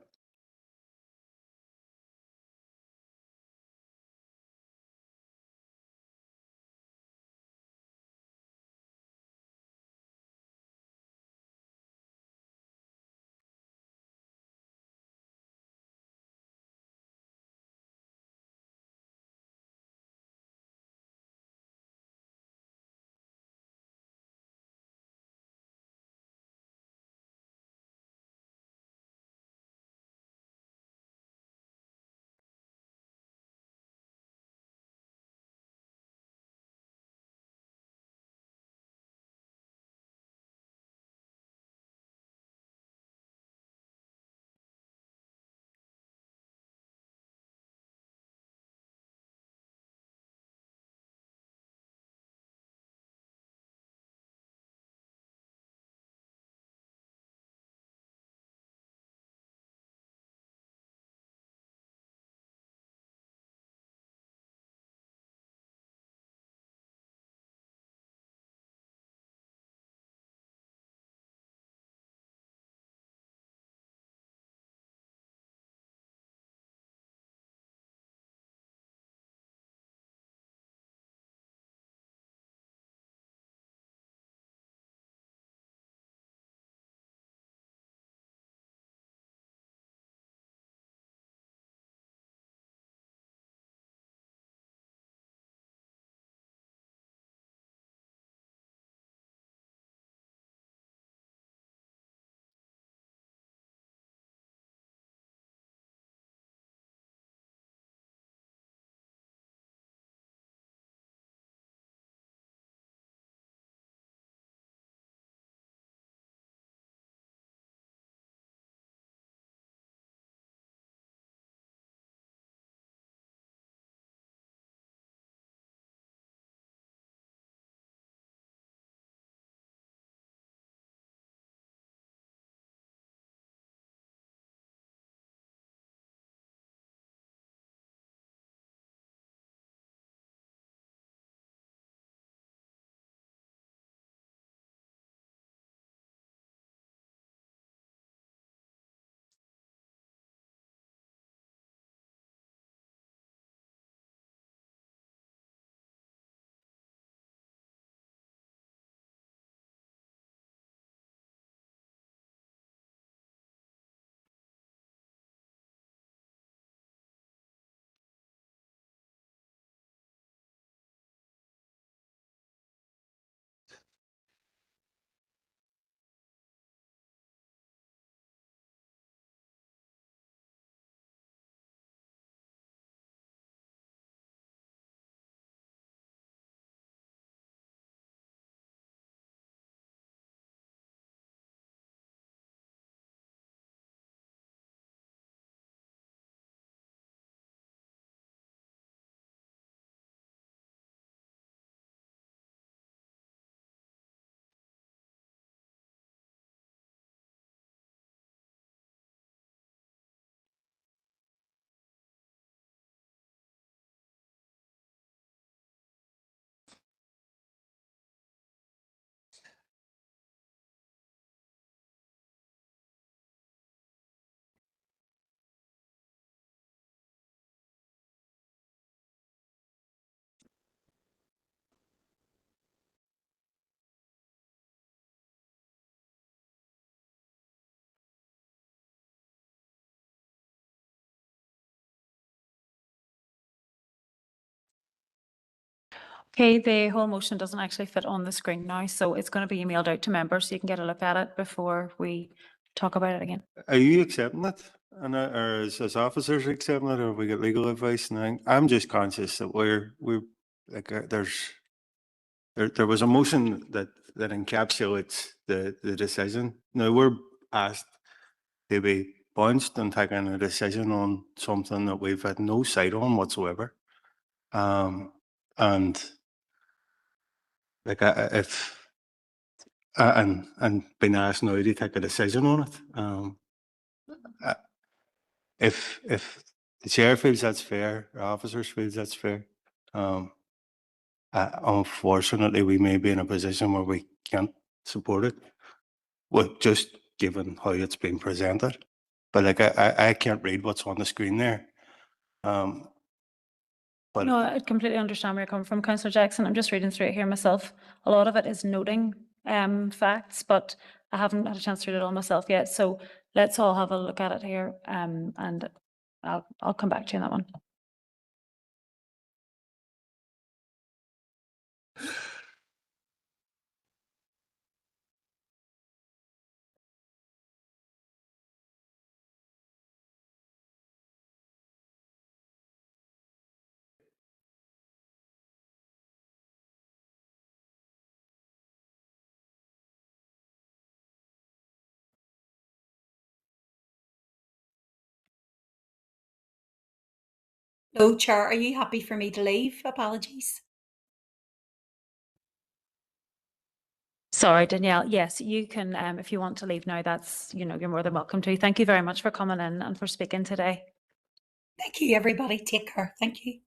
Okay, the whole motion doesn't actually fit on the screen now, so it's going to be emailed out to members so you can get a look at it before we talk about it again. Are you accepting it? And or is officers accepting it, or we get legal advice? And I'm just conscious that we're like there's there was a motion that encapsulates the decision. Now, we're asked to be bounced and taking a decision on something that we've had no sight on whatsoever. And like and being asked now to take a decision on it. If the chair feels that's fair, or officers feels that's fair, unfortunately, we may be in a position where we can't support it, with just given how it's been presented. But like I can't read what's on the screen there. But No, I completely understand where you're coming from, Councillor Jackson. I'm just reading through it here myself. A lot of it is noting facts, but I haven't had a chance to read it all myself yet. So let's all have a look at it here, and I'll come back to you on that one. No, Chair, are you happy for me to leave? Apologies. Sorry, Danielle. Yes, you can, if you want to leave now, that's, you're more than welcome to. Thank you very much for coming in and for speaking today. Thank you, everybody. Take care. Thank you.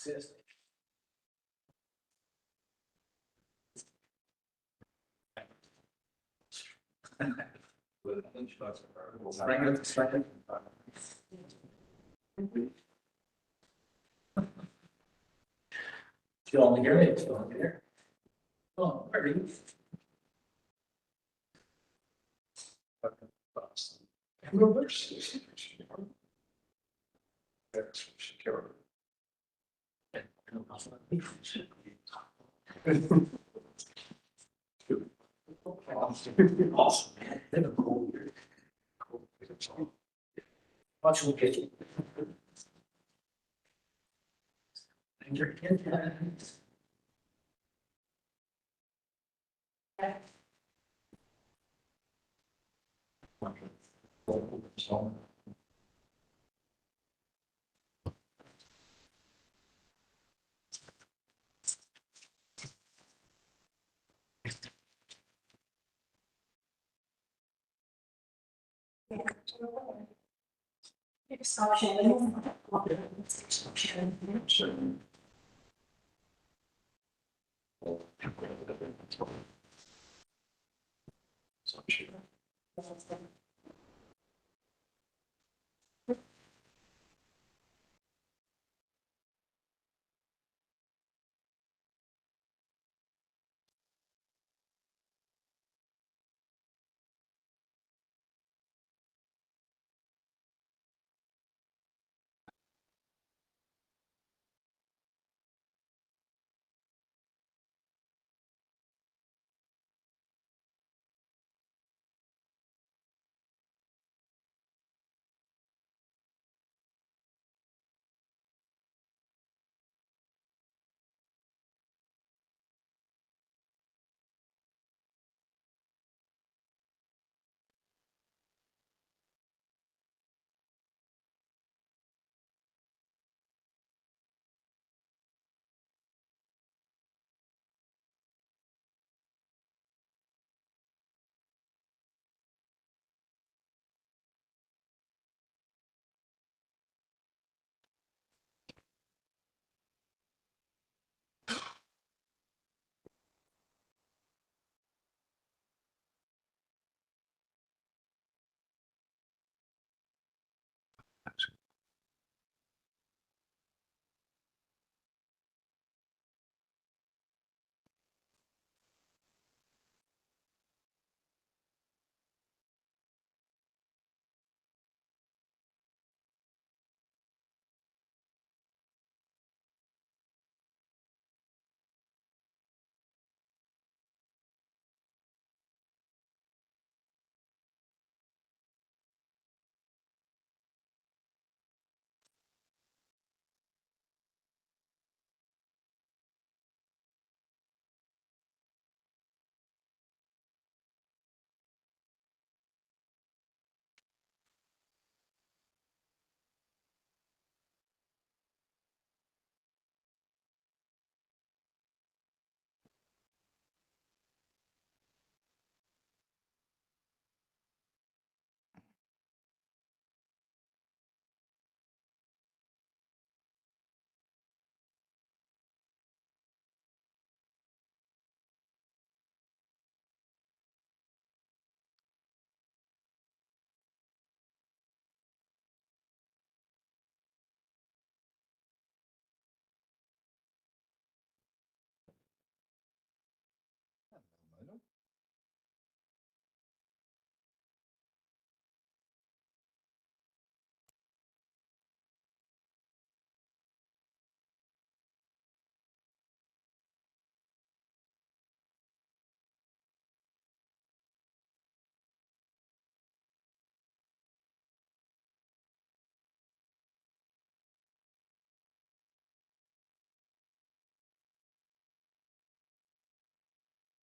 You only hear me, you only hear. Oh, very good. Much will get you. Thank you. Stop sharing. Stop sharing.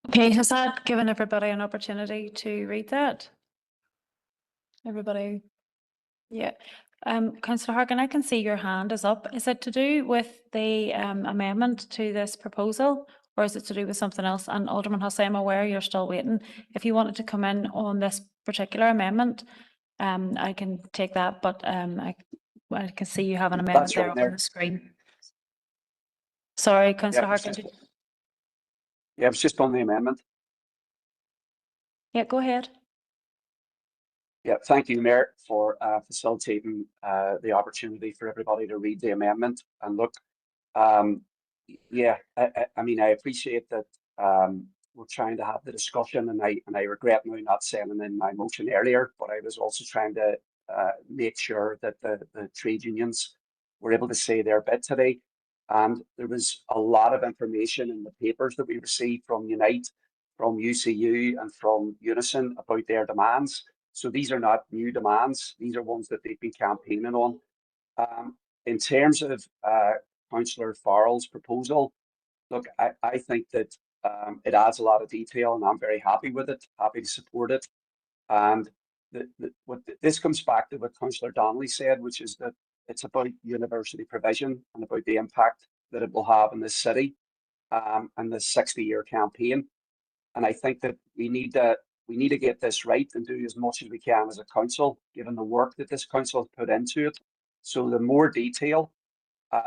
Okay, has that given everybody an opportunity to read that? Everybody? Yeah. Councillor Harkin, I can see your hand is up. Is it to do with the amendment to this proposal, or is it to do with something else? And Alderman Hussey, I'm aware you're still waiting. If you wanted to come in on this particular amendment, I can take that, but I can see you have an amendment That's there right, up on Mayor. the screen. Sorry, councillor Yeah, it's Harkin. just- Yeah, it was just on the amendment. Yeah, go ahead. Yeah, thank you, Mayor, for facilitating the opportunity for everybody to read the amendment. And look, yeah, I mean, I appreciate that we're trying to have the discussion, and I regret now not sending in my motion earlier, but I was also trying to make sure that the trade unions were able to say their bit today. And there was a lot of information in the papers that we received from Unite, from UCU, and from Unison about their demands. So these are not new demands. These are ones that they've been campaigning on. In terms of Councillor Farrell's proposal, look, I think that it adds a lot of detail, and I'm very happy with it, happy to support it. And this comes back to what Councillor Donnelly said, which is that it's about university provision and about the impact that it will have in this city and the 60-year campaign. And I think that we need to get this right and do as much as we can as a council, given the work that this council has put into it. So the more detail,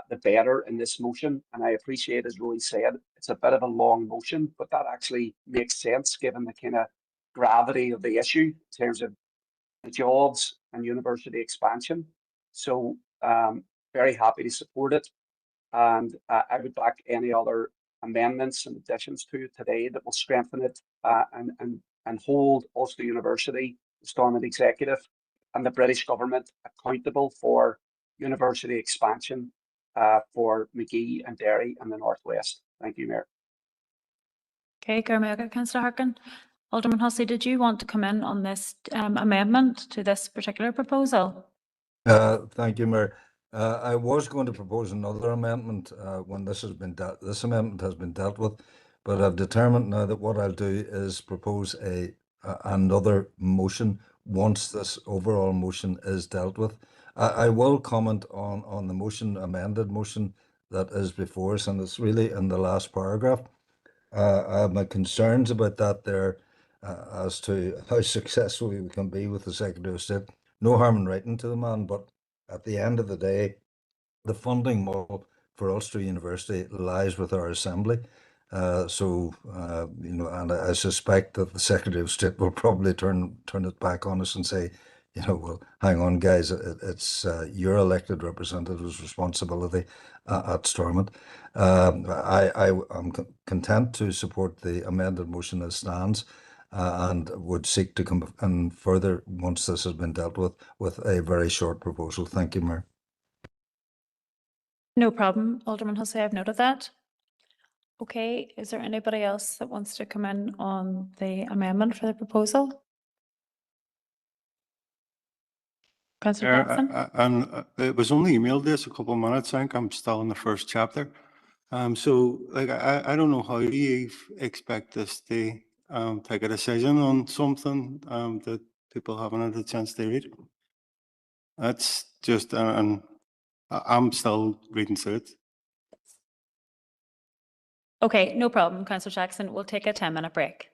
the better in this motion. And I appreciate, as Roy said, it's a bit of a long motion, but that actually makes sense given the kind of gravity of the issue in terms of the jobs and university expansion. So very happy to support it. And I would back any other amendments and additions to it today that will strengthen it and hold Ulster University, the Stormont Executive, and the British government accountable for university expansion for Magee and Derry and the Northwest. Thank you, Mayor. Okay, Garmega, councillor Harkin. Alderman Hussey, did you want to come in on this amendment to this particular proposal? Thank you, Mayor. I was going to propose another amendment when this amendment has been dealt with, but I've determined now that what I'll do is propose another motion once this overall motion is dealt with. I will comment on the amended motion that is before us, and it's really in the last paragraph. I have my concerns about that there as to how successful we can be with the Secretary of State. No harm in writing to the man, but at the end of the day, the funding model for Ulster University lies with our Assembly. And I suspect that the Secretary of State will probably turn it back on us and say, well, hang on, guys, it's your elected representative's responsibility at Stormont. I'm content to support the amended motion as stands. And would seek to come in further once this has been dealt with a very short proposal. Thank you, Mayor. No problem, Alderman Hussey, I've noted that. Okay, is there anybody else that wants to come in on the amendment for the proposal? Councillor Jackson? And it was only emailed this a couple of minutes. I think I'm still in the first chapter. So like I don't know how you expect this to take a decision on something that people haven't had a chance to read. That's just and I'm still reading through it. Okay, no problem, Councillor Jackson. We'll take a 10-minute break.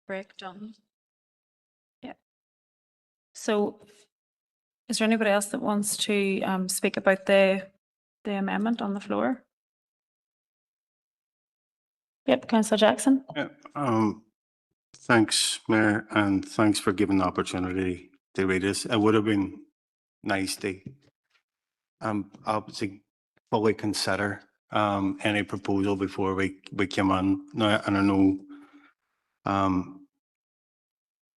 break done. Yeah. So is there anybody else that wants to speak about the amendment on the floor? Yep, Councillor Jackson. Thanks, Mayor, and thanks for giving the opportunity to read this. It would have been nice to obviously fully consider any proposal before we came on. Now, and I know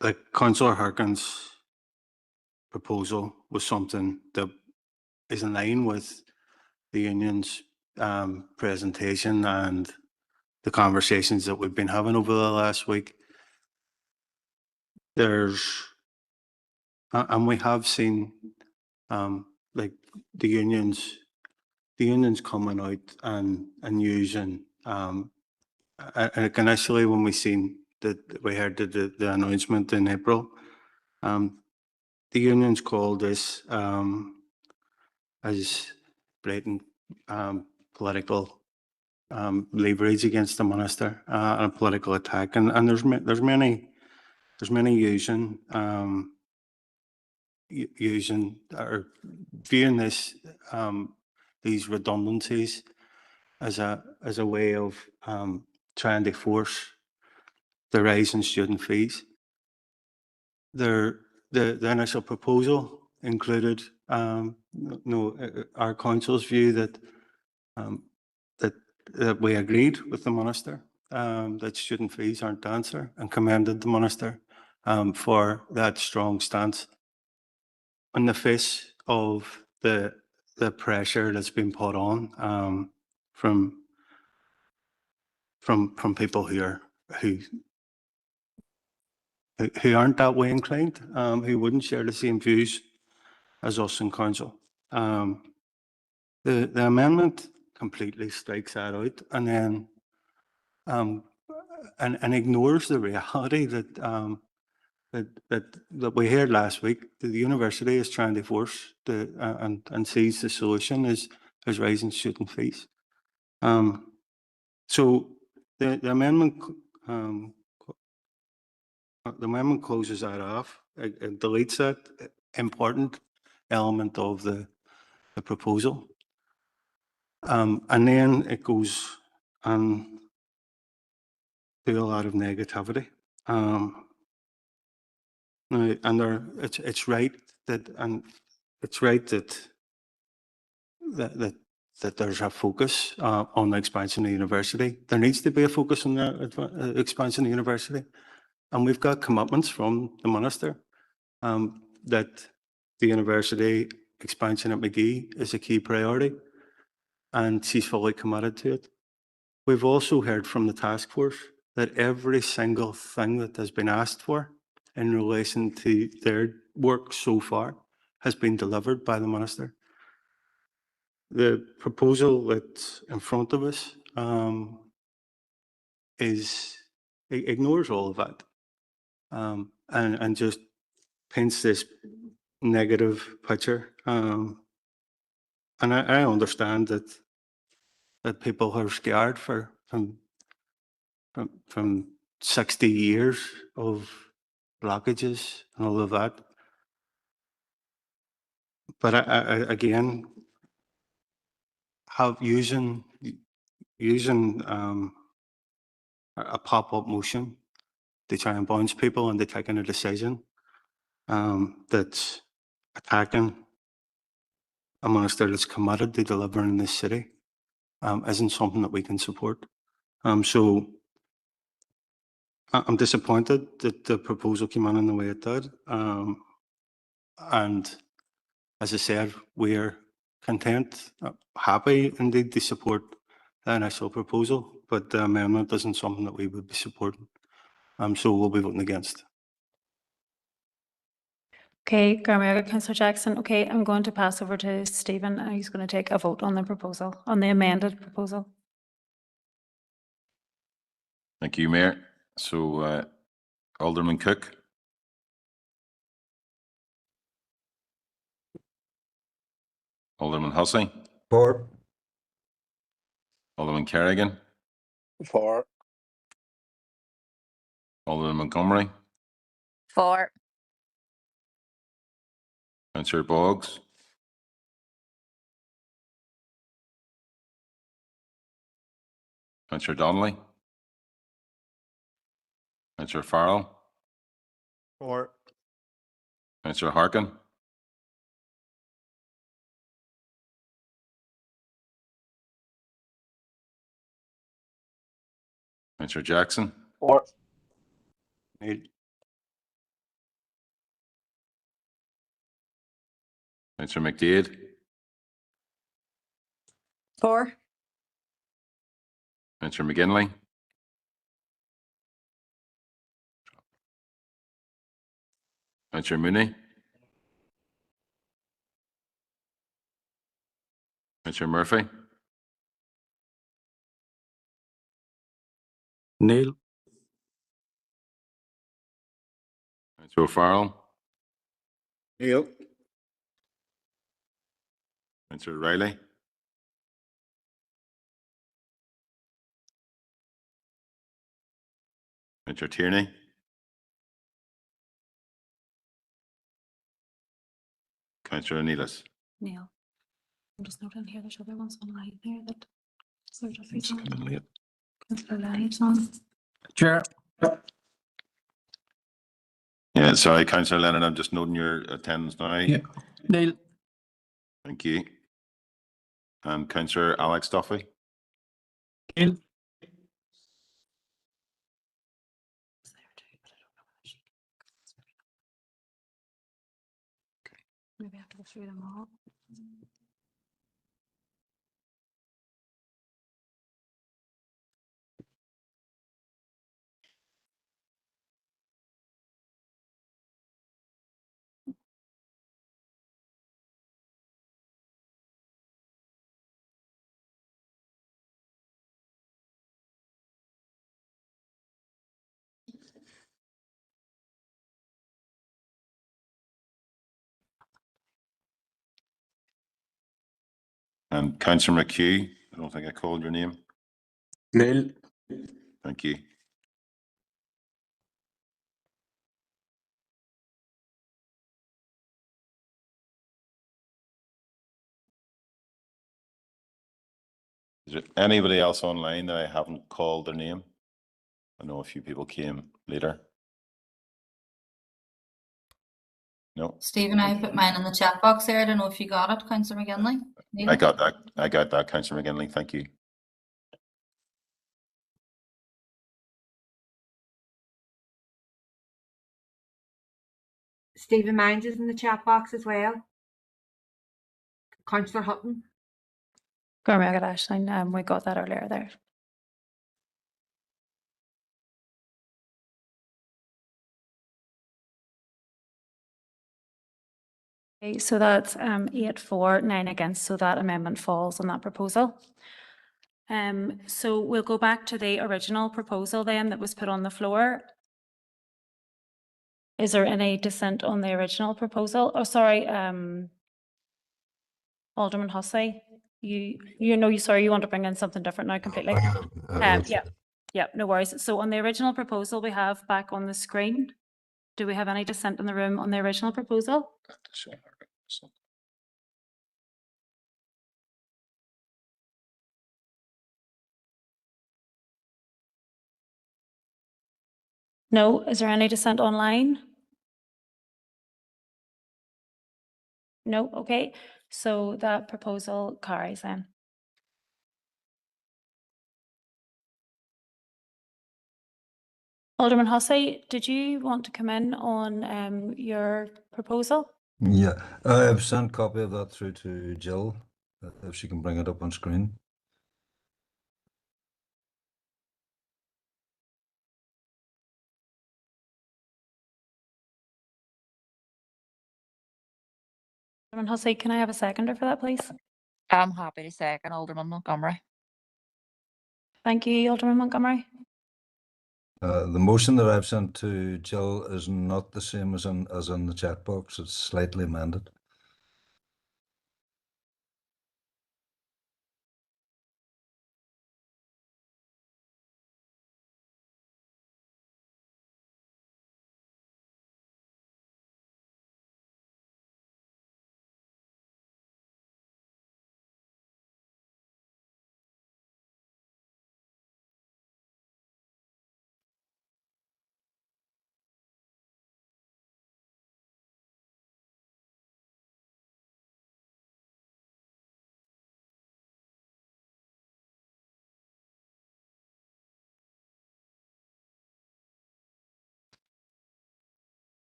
the Councillor Harkin's proposal was something that is in line with the union's presentation and the conversations that we've been having over the last week. And we have seen like the unions coming out and using and initially when we seen that we heard the announcement in April, the unions called this as blatant political leverage against the minister and a political attack, and there's many using or viewing this these redundancies as a way of trying to force the rise in student fees. The initial proposal included our council's view that that we agreed with the minister that student fees aren't the answer, and commended the minister for that strong stance in the face of the pressure that's been put on from people who aren't that way inclined, who wouldn't share the same views as us in council. The amendment completely strikes that out, and then and ignores the reality that that we heard last week. The university is trying to force and sees the solution is raising student fees. So the amendment closes that off. It deletes that important element of the proposal, and then it goes and do a lot of negativity. It's right that that there's a focus on the expansion of the university. There needs to be a focus on the expansion of the university, and we've got commitments from the minister that the university expansion at McGee is a key priority, and she's fully committed to it. We've also heard from the task force that every single thing that has been asked for in relation to their work so far has been delivered by the minister. The proposal that's in front of us ignores all of that and just paints this negative picture. And I understand that people are scared from 60 years of blockages and all of that. But I again, using a pop-up motion to try and bounce people into taking a decision that's attacking a minister that's committed to delivering in this city isn't something that we can support. So I'm disappointed that the proposal came in the way it did. And as I said, we're content, happy indeed to support the initial proposal, but the amendment isn't something that we would be supporting. So we'll be voting against. Okay, Garmiaga, Councillor Jackson. Okay, I'm going to pass over to Stephen, and he's going to take a vote on the proposal, on the amended proposal. Thank you, Mayor. So Alderman Cook. Alderman Hussey. For. Alderman Kerrigan. For. Alderman Montgomery, For. Councillor Boggs, Councillor Donnelly, Councillor Farrell, For. Councillor Harkin, Councillor Jackson, For. Neil. Councillor McDade, For. Councillor McGinley, Councillor Mooney, Councillor Murphy, Neil. Councillor O'Farrell, Neil. Councillor Riley, Councillor Tierney, Councillor Neelis. Neil. I'm just noting here, there's other ones online there that sort of It's coming late. Councillor Lyons on. Chair. Yeah, sorry, Councillor Lennon, I'm just noting your attendance now. Yeah. Neil. Thank you. And Councillor Alex Duffy, Neil. Maybe I have to go through them all. and Councillor McHugh. I don't think I called your name. Neil. Thank you. Is there anybody else online that I haven't called their name? I know a few people came later. No, Stephen, I put mine in the chat box there. I don't know if you got it, Councillor McGinley. I got that. I got that, Councillor McGinley. Thank you. Stephen Mines is in the chat box as well. Councillor Hutton. Gormaga Ashline, we got that earlier there. Okay, so that's 8 for, 9 against, so that amendment falls on that proposal. So we'll go back to the original proposal then that was put on the floor. Is there any dissent on the original proposal? Oh, sorry, Alderman Hussey, sorry, you want to bring in something different now completely? Yeah, no worries. So on the original proposal we have back on the screen, do we have any dissent in the room on the original proposal? No, is there any dissent online? No, okay, so that proposal carries then. Alderman Hussey, did you want to come in on your proposal? Yeah, I've sent a copy of that through to Jill, if she can bring it up on screen. Alderman Hussey, can I have a seconder for that, please? I'm happy to second Alderman Montgomery. Thank you, Alderman Montgomery. The motion that I've sent to Jill is not the same as in the chat box. It's slightly amended.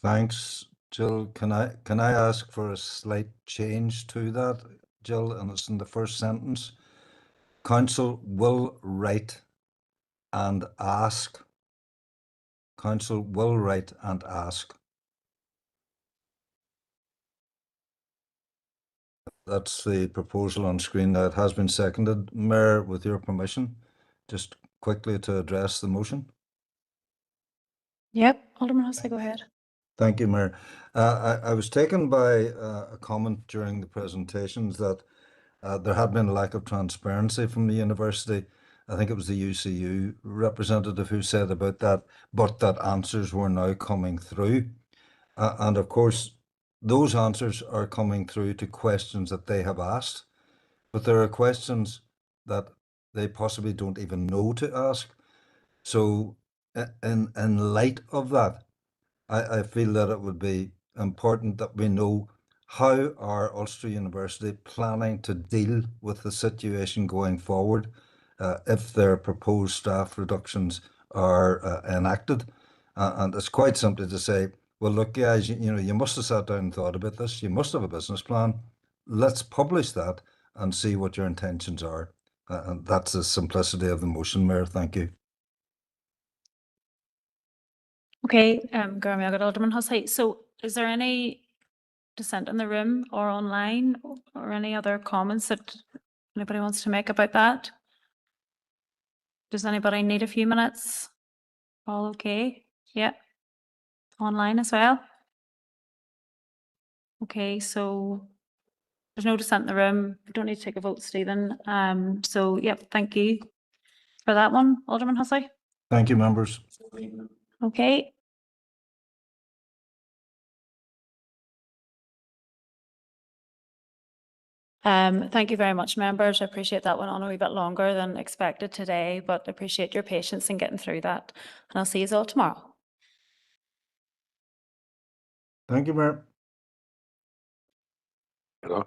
Thanks, Jill. Can I ask for a slight change to that, Jill? And it's in the first sentence. Council will write and ask. Council will write and ask. That's the proposal on screen. Now it has been seconded. Mayor, with your permission, just quickly to address the motion. Yep, Alderman Hussey, go ahead. Thank you, Mayor. I was taken by a comment during the presentations that there had been a lack of transparency from the university. I think it was the UCU representative who said about that, but that answers were now coming through. And of course, those answers are coming through to questions that they have asked, but there are questions that they possibly don't even know to ask. So in light of that, I feel that it would be important that we know how are Ulster University planning to deal with the situation going forward if their proposed staff reductions are enacted. And it's quite simply to say, well, look, guys, you know, you must have sat down and thought about this. You must have a business plan. Let's publish that and see what your intentions are. And that's the simplicity of the motion, Mayor. Thank you. Okay, Garmy, I got Alderman Hussey. So is there any dissent in the room or online or any other comments that anybody wants to make about that? Does anybody need a few minutes? All okay? Yeah. Online as well? Okay, so there's no dissent in the room. We don't need to take a vote, Stephen. So, yep, thank you for that one, Alderman Hussey. Thank you, members. Okay. Thank you very much, members. I appreciate that went on a wee bit longer than expected today, but appreciate your patience in getting through that. And I'll see you all tomorrow. Thank you, Mayor. Hello.